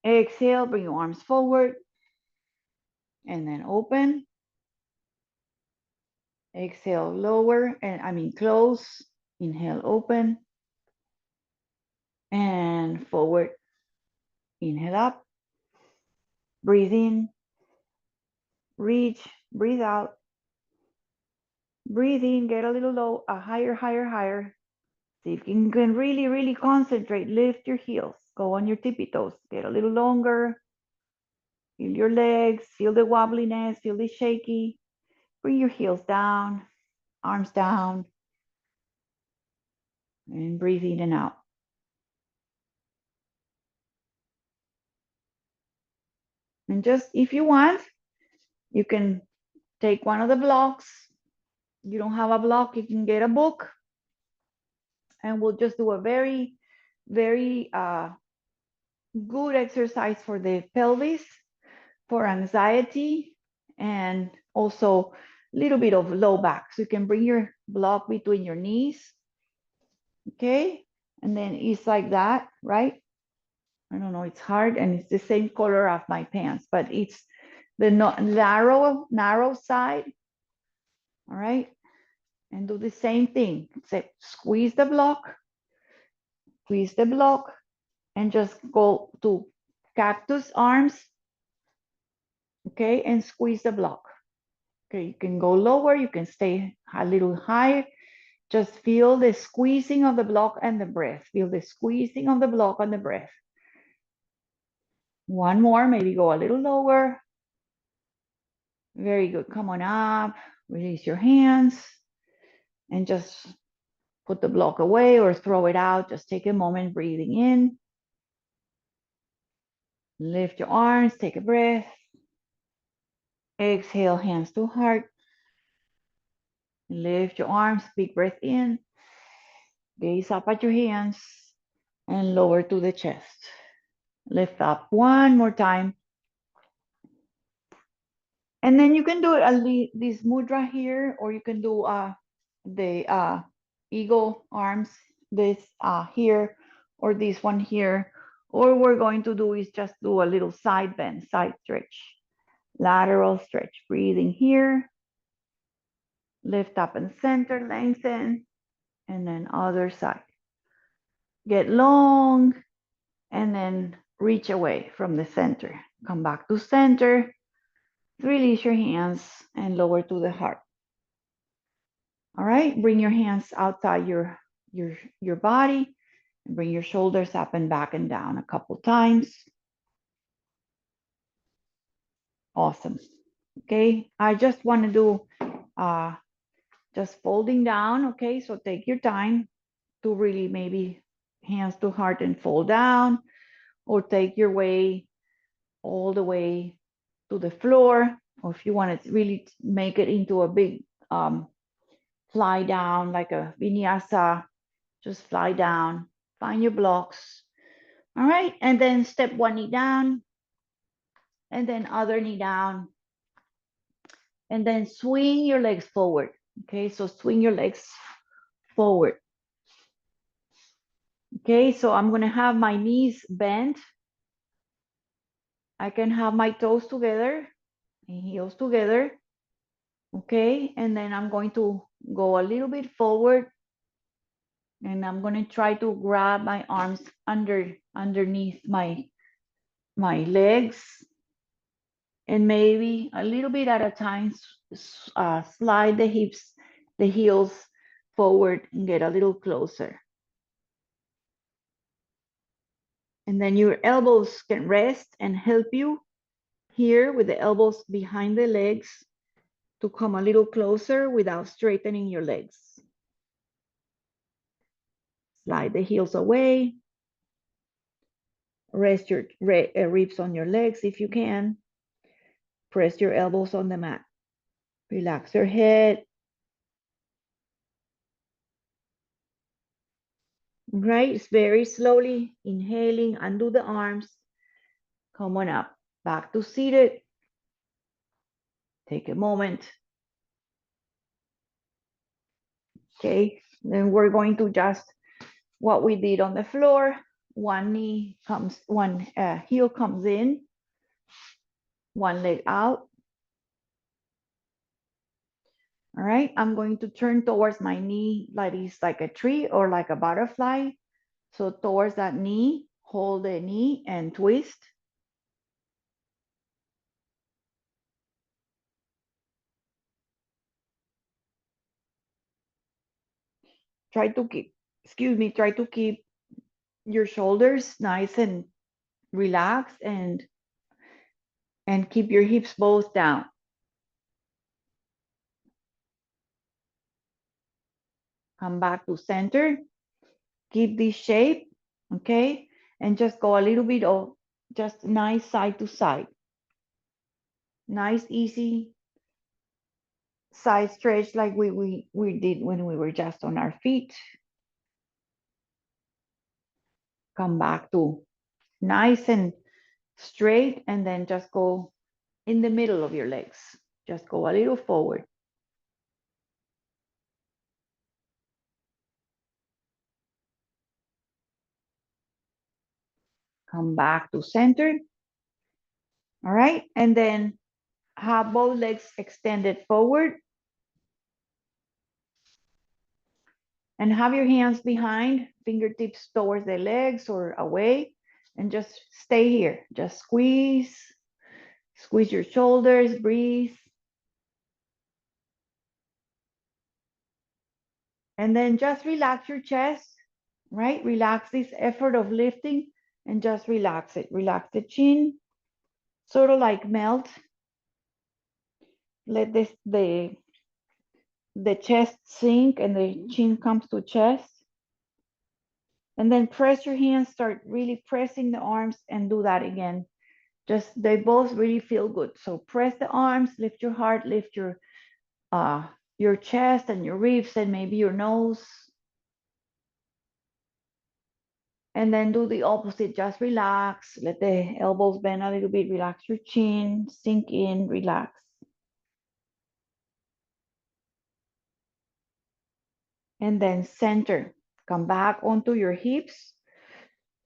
Exhale, bring your arms forward. And then open. Exhale, lower, close. Inhale, open. And forward. Inhale up. Breathe in. Reach, breathe out. Breathe in, get a little low, higher, higher, higher. See if you can really, really concentrate. Lift your heels. Go on your tippy toes. Get a little longer. Feel your legs. Feel the wobbliness. Feel the shaky. Bring your heels down. Arms down. And breathe in and out. And just if you want, you can take one of the blocks. You don't have a block, you can get a book. And we'll just do a very, very good exercise for the pelvis, for anxiety, and also a little bit of low back. So you can bring your block between your knees. Okay. And then it's like that, right? I don't know, it's hard and it's the same color of my pants, but it's the narrow side. All right. And do the same thing. Except squeeze the block, and just go to cactus arms. Okay. And squeeze the block. Okay. You can go lower. You can stay a little higher. Just feel the squeezing of the block and the breath. Feel the squeezing of the block and the breath. One more, maybe go a little lower. Very good. Come on up. Release your hands and just put the block away or throw it out. Just take a moment breathing in. Lift your arms, take a breath. Exhale, hands to heart. Lift your arms, big breath in. Gaze up at your hands and lower to the chest. Lift up one more time. And then you can do this mudra here, or you can do the eagle arms, this here, or this one here. Or we're going to do is just do a little side bend, side stretch, lateral stretch. Breathing here, lift up and center, lengthen, and then other side. Get long, and then reach away from the center. Come back to center. Release your hands and lower to the heart. All right, bring your hands outside your body and bring your shoulders up and back and down a couple times. Awesome. Okay, I just want to do just folding down. Okay, so take your time to really maybe hands to heart and fold down, or take your way all the way to the floor. or if you want to really make it into a big fly down like a vinyasa, just fly down, find your blocks. All right, and then step one knee down, and then other knee down, and then swing your legs forward. Okay, so swing your legs forward. Okay, so I'm gonna have my knees bent. I can have my toes together and heels together. Okay, and then I'm going to go a little bit forward, and I'm going to try to grab my arms underneath my legs, and maybe a little bit at a time slide the hips, the heels forward and get a little closer. And then your elbows can rest and help you here with the elbows behind the legs to come a little closer without straightening your legs. Slide the heels away. Rest your ribs on your legs if you can. Press your elbows on the mat. Relax your head. Right, it's very slowly inhaling, undo the arms. Come on up, back to seated. Take a moment. Okay, then we're going to just what we did on the floor. One knee comes, one heel comes in, one leg out. All right, I'm going to turn towards my knee like it's like a tree or like a butterfly. So towards that knee, hold the knee and twist. Try to keep, try to keep your shoulders nice and relaxed, and keep your hips both down. Come back to center. Keep this shape, okay? And just go a little bit of just nice side to side. Nice, easy side stretch like we did when we were just on our feet. Come back to nice and straight, and then just go in the middle of your legs. Just go a little forward. Come back to center. All right, and then have both legs extended forward, and have your hands behind, fingertips towards the legs or away, and just stay here. Just squeeze your shoulders, breathe. And then just relax your chest, right? Relax this effort of lifting and just relax it. Relax the chin, sort of like melt. Let the chest sink and the chin comes to chest. And then press your hands, start really pressing the arms, and do that again. Just, they both really feel good. So press the arms, lift your heart, lift your chest and your ribs and maybe your nose. And then do the opposite, just relax, let the elbows bend a little bit, relax your chin, sink in, relax. And then center, come back onto your hips,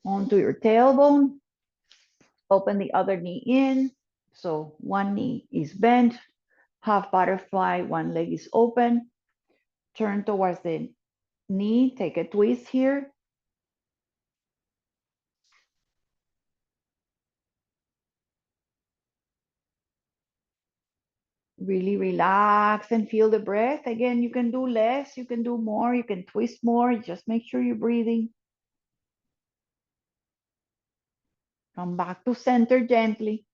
onto your tailbone, open the other knee in. So one knee is bent, half butterfly, one leg is open. Turn towards the knee, take a twist here. Really relax and feel the breath. Again, you can do less, you can do more, you can twist more. Just make sure you're breathing. Come back to center gently.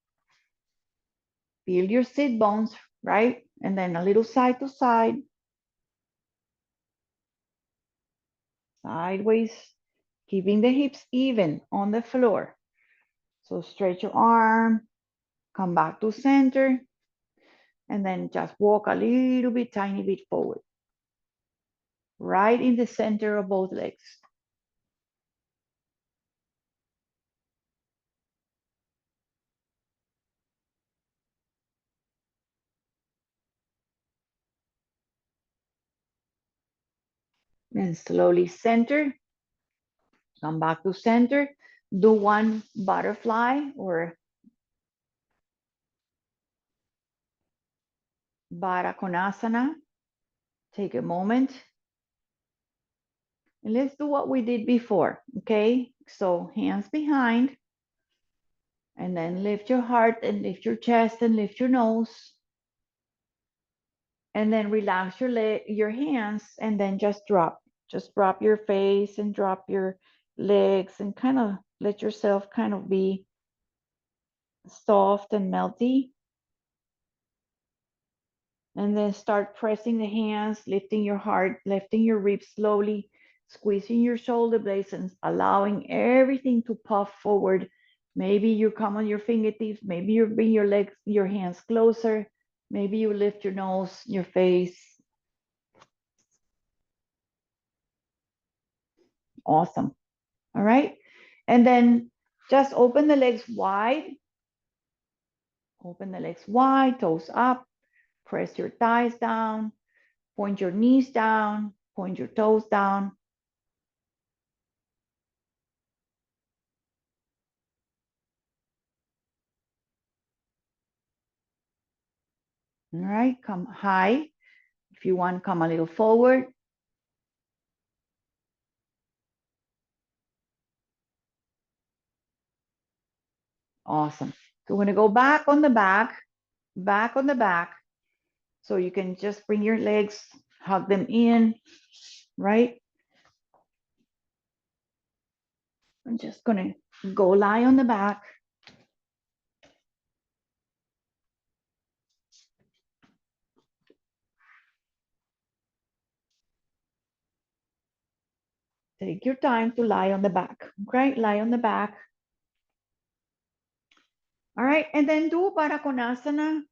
Feel your sit bones, right? And then a little side to side. Sideways, keeping the hips even on the floor. So stretch your arm, come back to center. And then just walk a little bit, tiny bit forward. Right in the center of both legs. Then slowly center. Come back to center. Do one butterfly or Baddha Konasana. Take a moment. And let's do what we did before, okay? So hands behind. And then lift your heart and lift your chest and lift your nose. And then relax your hands and then just drop. Just drop your face and drop your legs and kind of let yourself kind of be soft and melty. And then start pressing the hands, lifting your heart, lifting your ribs slowly, squeezing your shoulder blades and allowing everything to puff forward. Maybe you come on your fingertips, maybe you bring your legs, your hands closer, maybe you lift your nose, your face. Awesome. All right. And then just open the legs wide. Open the legs wide, toes up, press your thighs down, point your knees down, point your toes down. All right, come high. If you want, come a little forward. Awesome. So we're gonna go back on the back on the back. So you can just bring your legs, hug them in, right? I'm just gonna go lie on the back. Take your time to lie on the back, okay? Lie on the back. All right, and then do Baddha Konasana.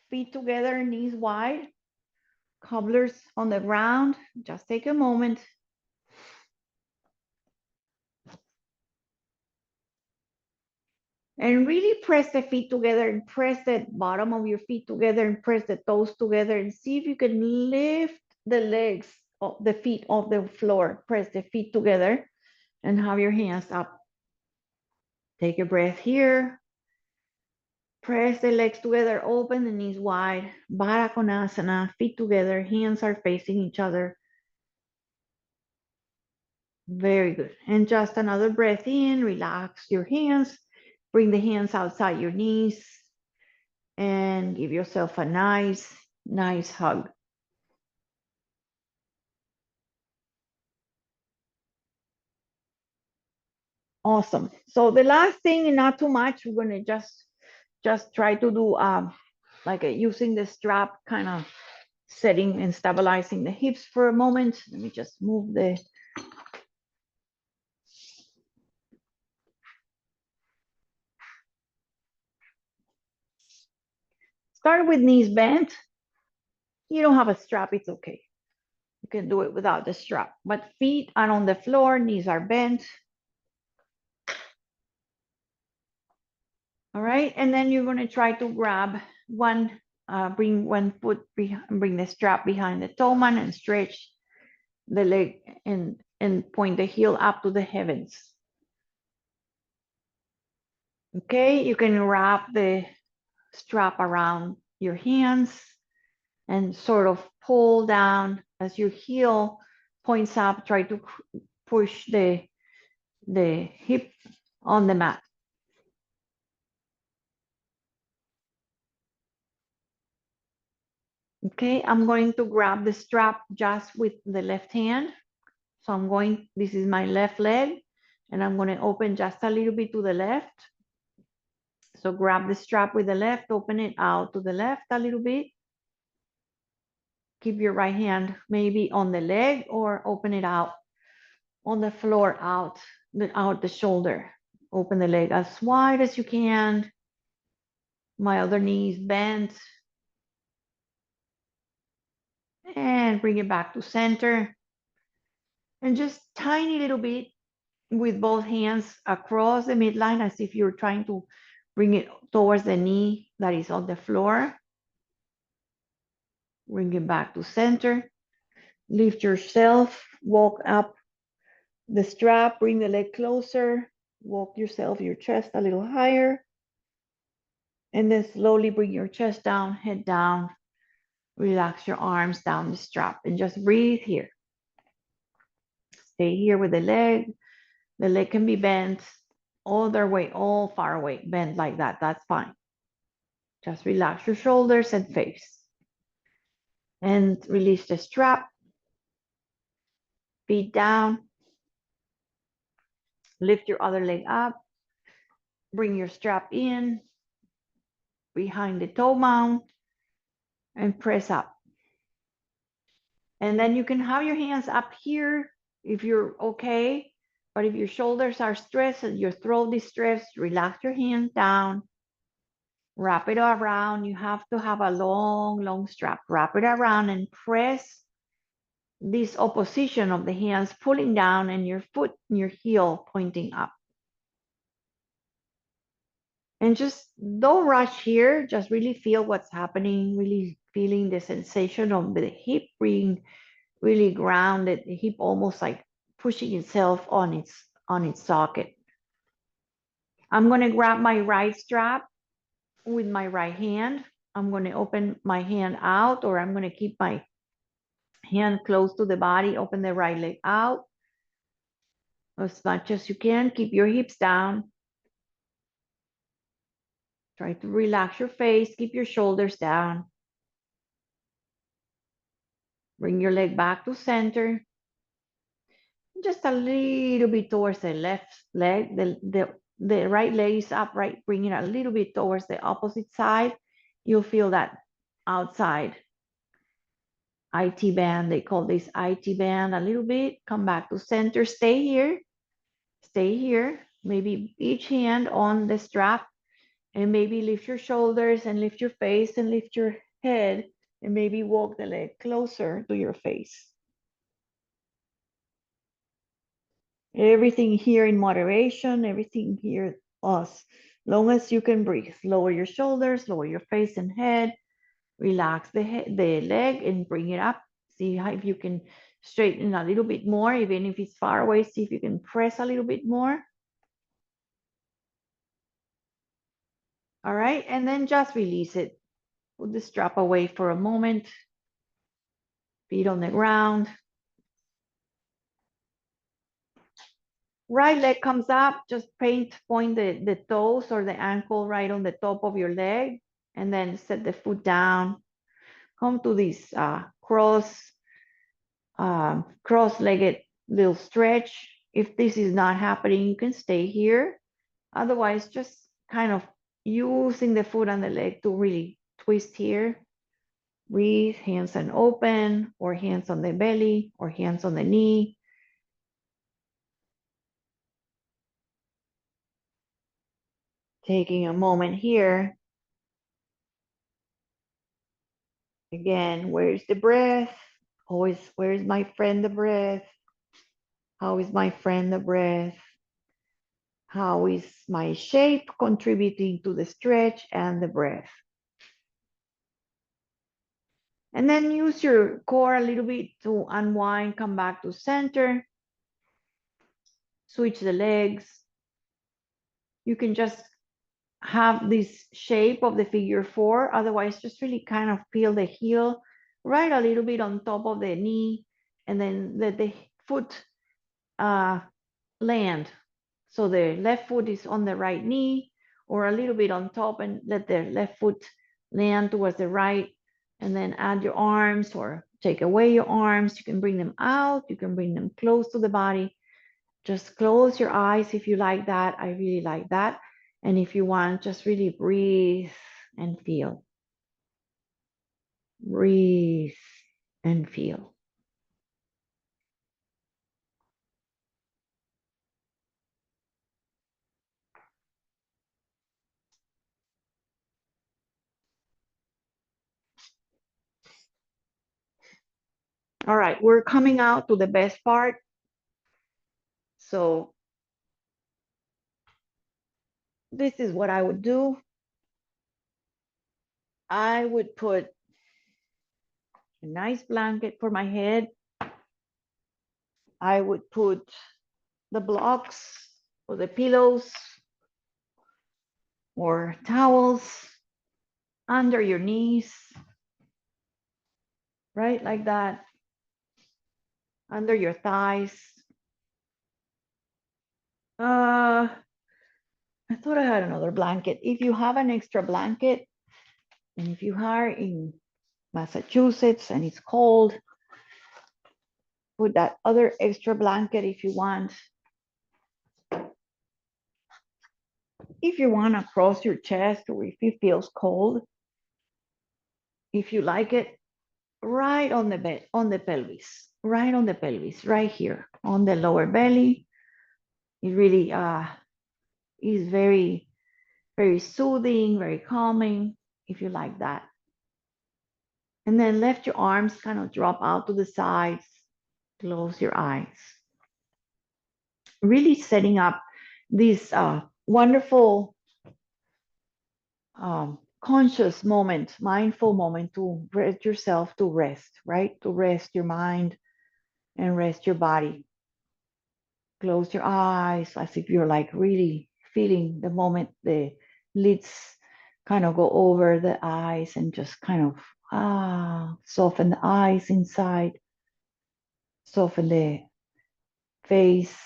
Feet together, knees wide, cobblers on the ground. Just take a moment. And really press the feet together and press the bottom of your feet together and press the toes together and see if you can lift the legs, the feet off the floor. Press the feet together and have your hands up. Take a breath here. Press the legs together, open the knees wide. Baddha Konasana, feet together, hands are facing each other. Very good. And just another breath in, relax your hands, bring the hands outside your knees and give yourself a nice, nice hug. Awesome. So the last thing, and not too much, we're gonna just try to do like using the strap, kind of setting and stabilizing the hips for a moment. Let me just move the start with knees bent. You don't have a strap, it's okay. You can do it without the strap, but feet are on the floor, knees are bent. All right, and then you're going to try to grab one, bring one foot, bring the strap behind the toe man and stretch the leg and point the heel up to the heavens. Okay, you can wrap the strap around your hands and sort of pull down as your heel points up. Try to push the hip on the mat. Okay, I'm going to grab the strap just with the left hand. So I'm going, this is my left leg, and I'm going to open just a little bit to the left. So grab the strap with the left, open it out to the left a little bit. Keep your right hand maybe on the leg or open it out on the floor out the shoulder. Open the leg as wide as you can. My other knee is bent. And bring it back to center. And just tiny little bit with both hands across the midline as if you're trying to bring it towards the knee that is on the floor. Bring it back to center. Lift yourself, walk up the strap, bring the leg closer, walk yourself, your chest a little higher, and then slowly bring your chest down, head down, relax your arms down the strap, and just breathe here. Stay here with the leg. The leg can be bent all their way, all far away, bent like that. That's fine. Just relax your shoulders and face. And release the strap. Feet down. Lift your other leg up. Bring your strap in behind the toe mount and press up. And then you can have your hands up here if you're okay. But if your shoulders are stressed and your throat is stressed, relax your hands down. Wrap it around. You have to have a long, long strap. Wrap it around and press this opposition of the hands pulling down and your foot, your heel pointing up. And just don't rush here. Just really feel what's happening, really feeling the sensation of the hip being really grounded, the hip almost like pushing itself on its socket. I'm going to grab my right strap with my right hand. I'm going to open my hand out, or I'm going to keep my hand close to the body, open the right leg out as much as you can. Keep your hips down. Try to relax your face, keep your shoulders down. Bring your leg back to center. Just a little bit towards the left leg. The right leg is upright. Bring it a little bit towards the opposite side. You'll feel that outside IT band. They call this IT band a little bit. Come back to center. Stay here. Stay here. Maybe each hand on the strap. And maybe lift your shoulders and lift your face and lift your head. And maybe walk the leg closer to your face. Everything here in moderation, everything here as long as you can breathe. Lower your shoulders, lower your face and head. Relax the leg and bring it up. See how if you can straighten a little bit more, even if it's far away. See if you can press a little bit more. All right, and then just release it. Put the strap away for a moment. Feet on the ground. Right leg comes up, just point the toes or the ankle right on the top of your leg, and then set the foot down. Come to this cross-legged little stretch. If this is not happening, you can stay here. Otherwise, just kind of using the foot and the leg to really twist here. Breathe, hands and open, or hands on the belly, or hands on the knee. Taking a moment here. Again, where's the breath? Always, where's my friend the breath? How is my friend the breath? How is my shape contributing to the stretch and the breath? And then use your core a little bit to unwind, come back to center. Switch the legs. You can just have this shape of the figure four. Otherwise, just really kind of peel the heel right a little bit on top of the knee, and then let the foot land. So the left foot is on the right knee or a little bit on top, and let the left foot land towards the right, and then add your arms or take away your arms. You can bring them out. You can bring them close to the body. Just close your eyes if you like that. I really like that. And if you want, just really breathe and feel. Breathe and feel. All right, we're coming out to the best part. So this is what I would do. I would put a nice blanket for my head. I would put the blocks or the pillows or towels under your knees, right? Like that, under your thighs. I thought I had another blanket. If you have an extra blanket, and if you are in Massachusetts and it's cold, put that other extra blanket if you want. If you want across your chest or if it feels cold, if you like it, right on the bed, on the pelvis, right on the pelvis, right here on the lower belly. It really is very, very soothing, very calming, if you like that. And then let your arms kind of drop out to the sides, close your eyes. Really setting up this wonderful conscious moment, mindful moment to rest yourself, to rest, right? To rest your mind and rest your body. Close your eyes as if you're like really feeling the moment the lids kind of go over the eyes and just kind of soften the eyes inside, soften the face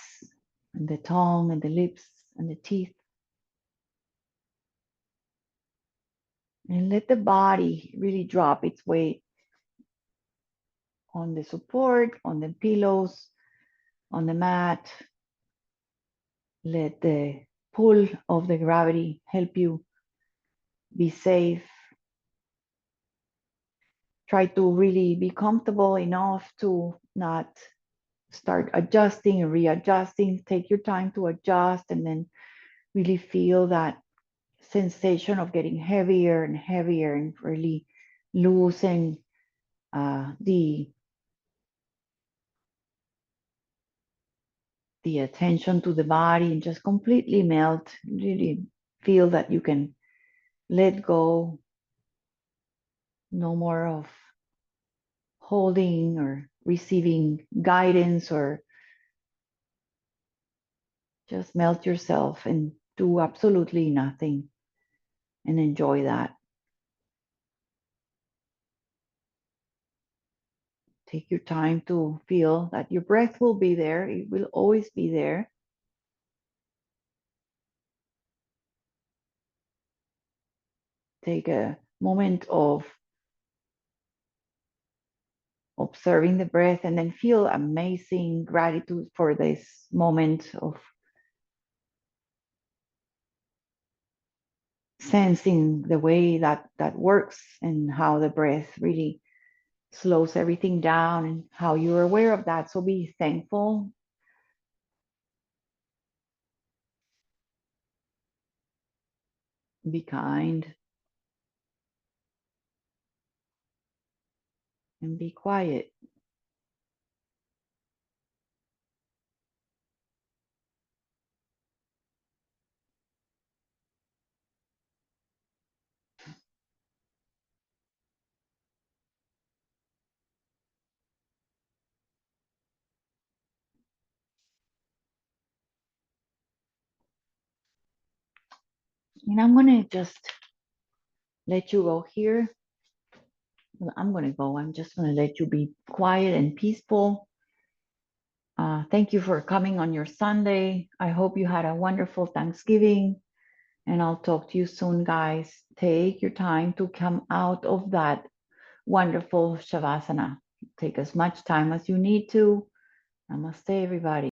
and the tongue and the lips and the teeth. And let the body really drop its weight on the support, on the pillows, on the mat. Let the pull of the gravity help you be safe. Try to really be comfortable enough to not start adjusting and readjusting. Take your time to adjust and then really feel that sensation of getting heavier and heavier and really loosen the attention to the body and just completely melt. Really feel that you can let go. No more of holding or receiving guidance, or just melt yourself and do absolutely nothing and enjoy that. Take your time to feel that your breath will be there. It will always be there. Take a moment of observing the breath and then feel amazing gratitude for this moment of sensing the way that that works and how the breath really slows everything down and how you're aware of that. So be thankful. Be kind and be quiet. And I'm going to just let you go here. Well, I'm going to go. I'm just going to let you be quiet and peaceful. Thank you for coming on your Sunday. I hope you had a wonderful Thanksgiving. And I'll talk to you soon, guys. Take your time to come out of that wonderful shavasana. Take as much time as you need to. Namaste, everybody.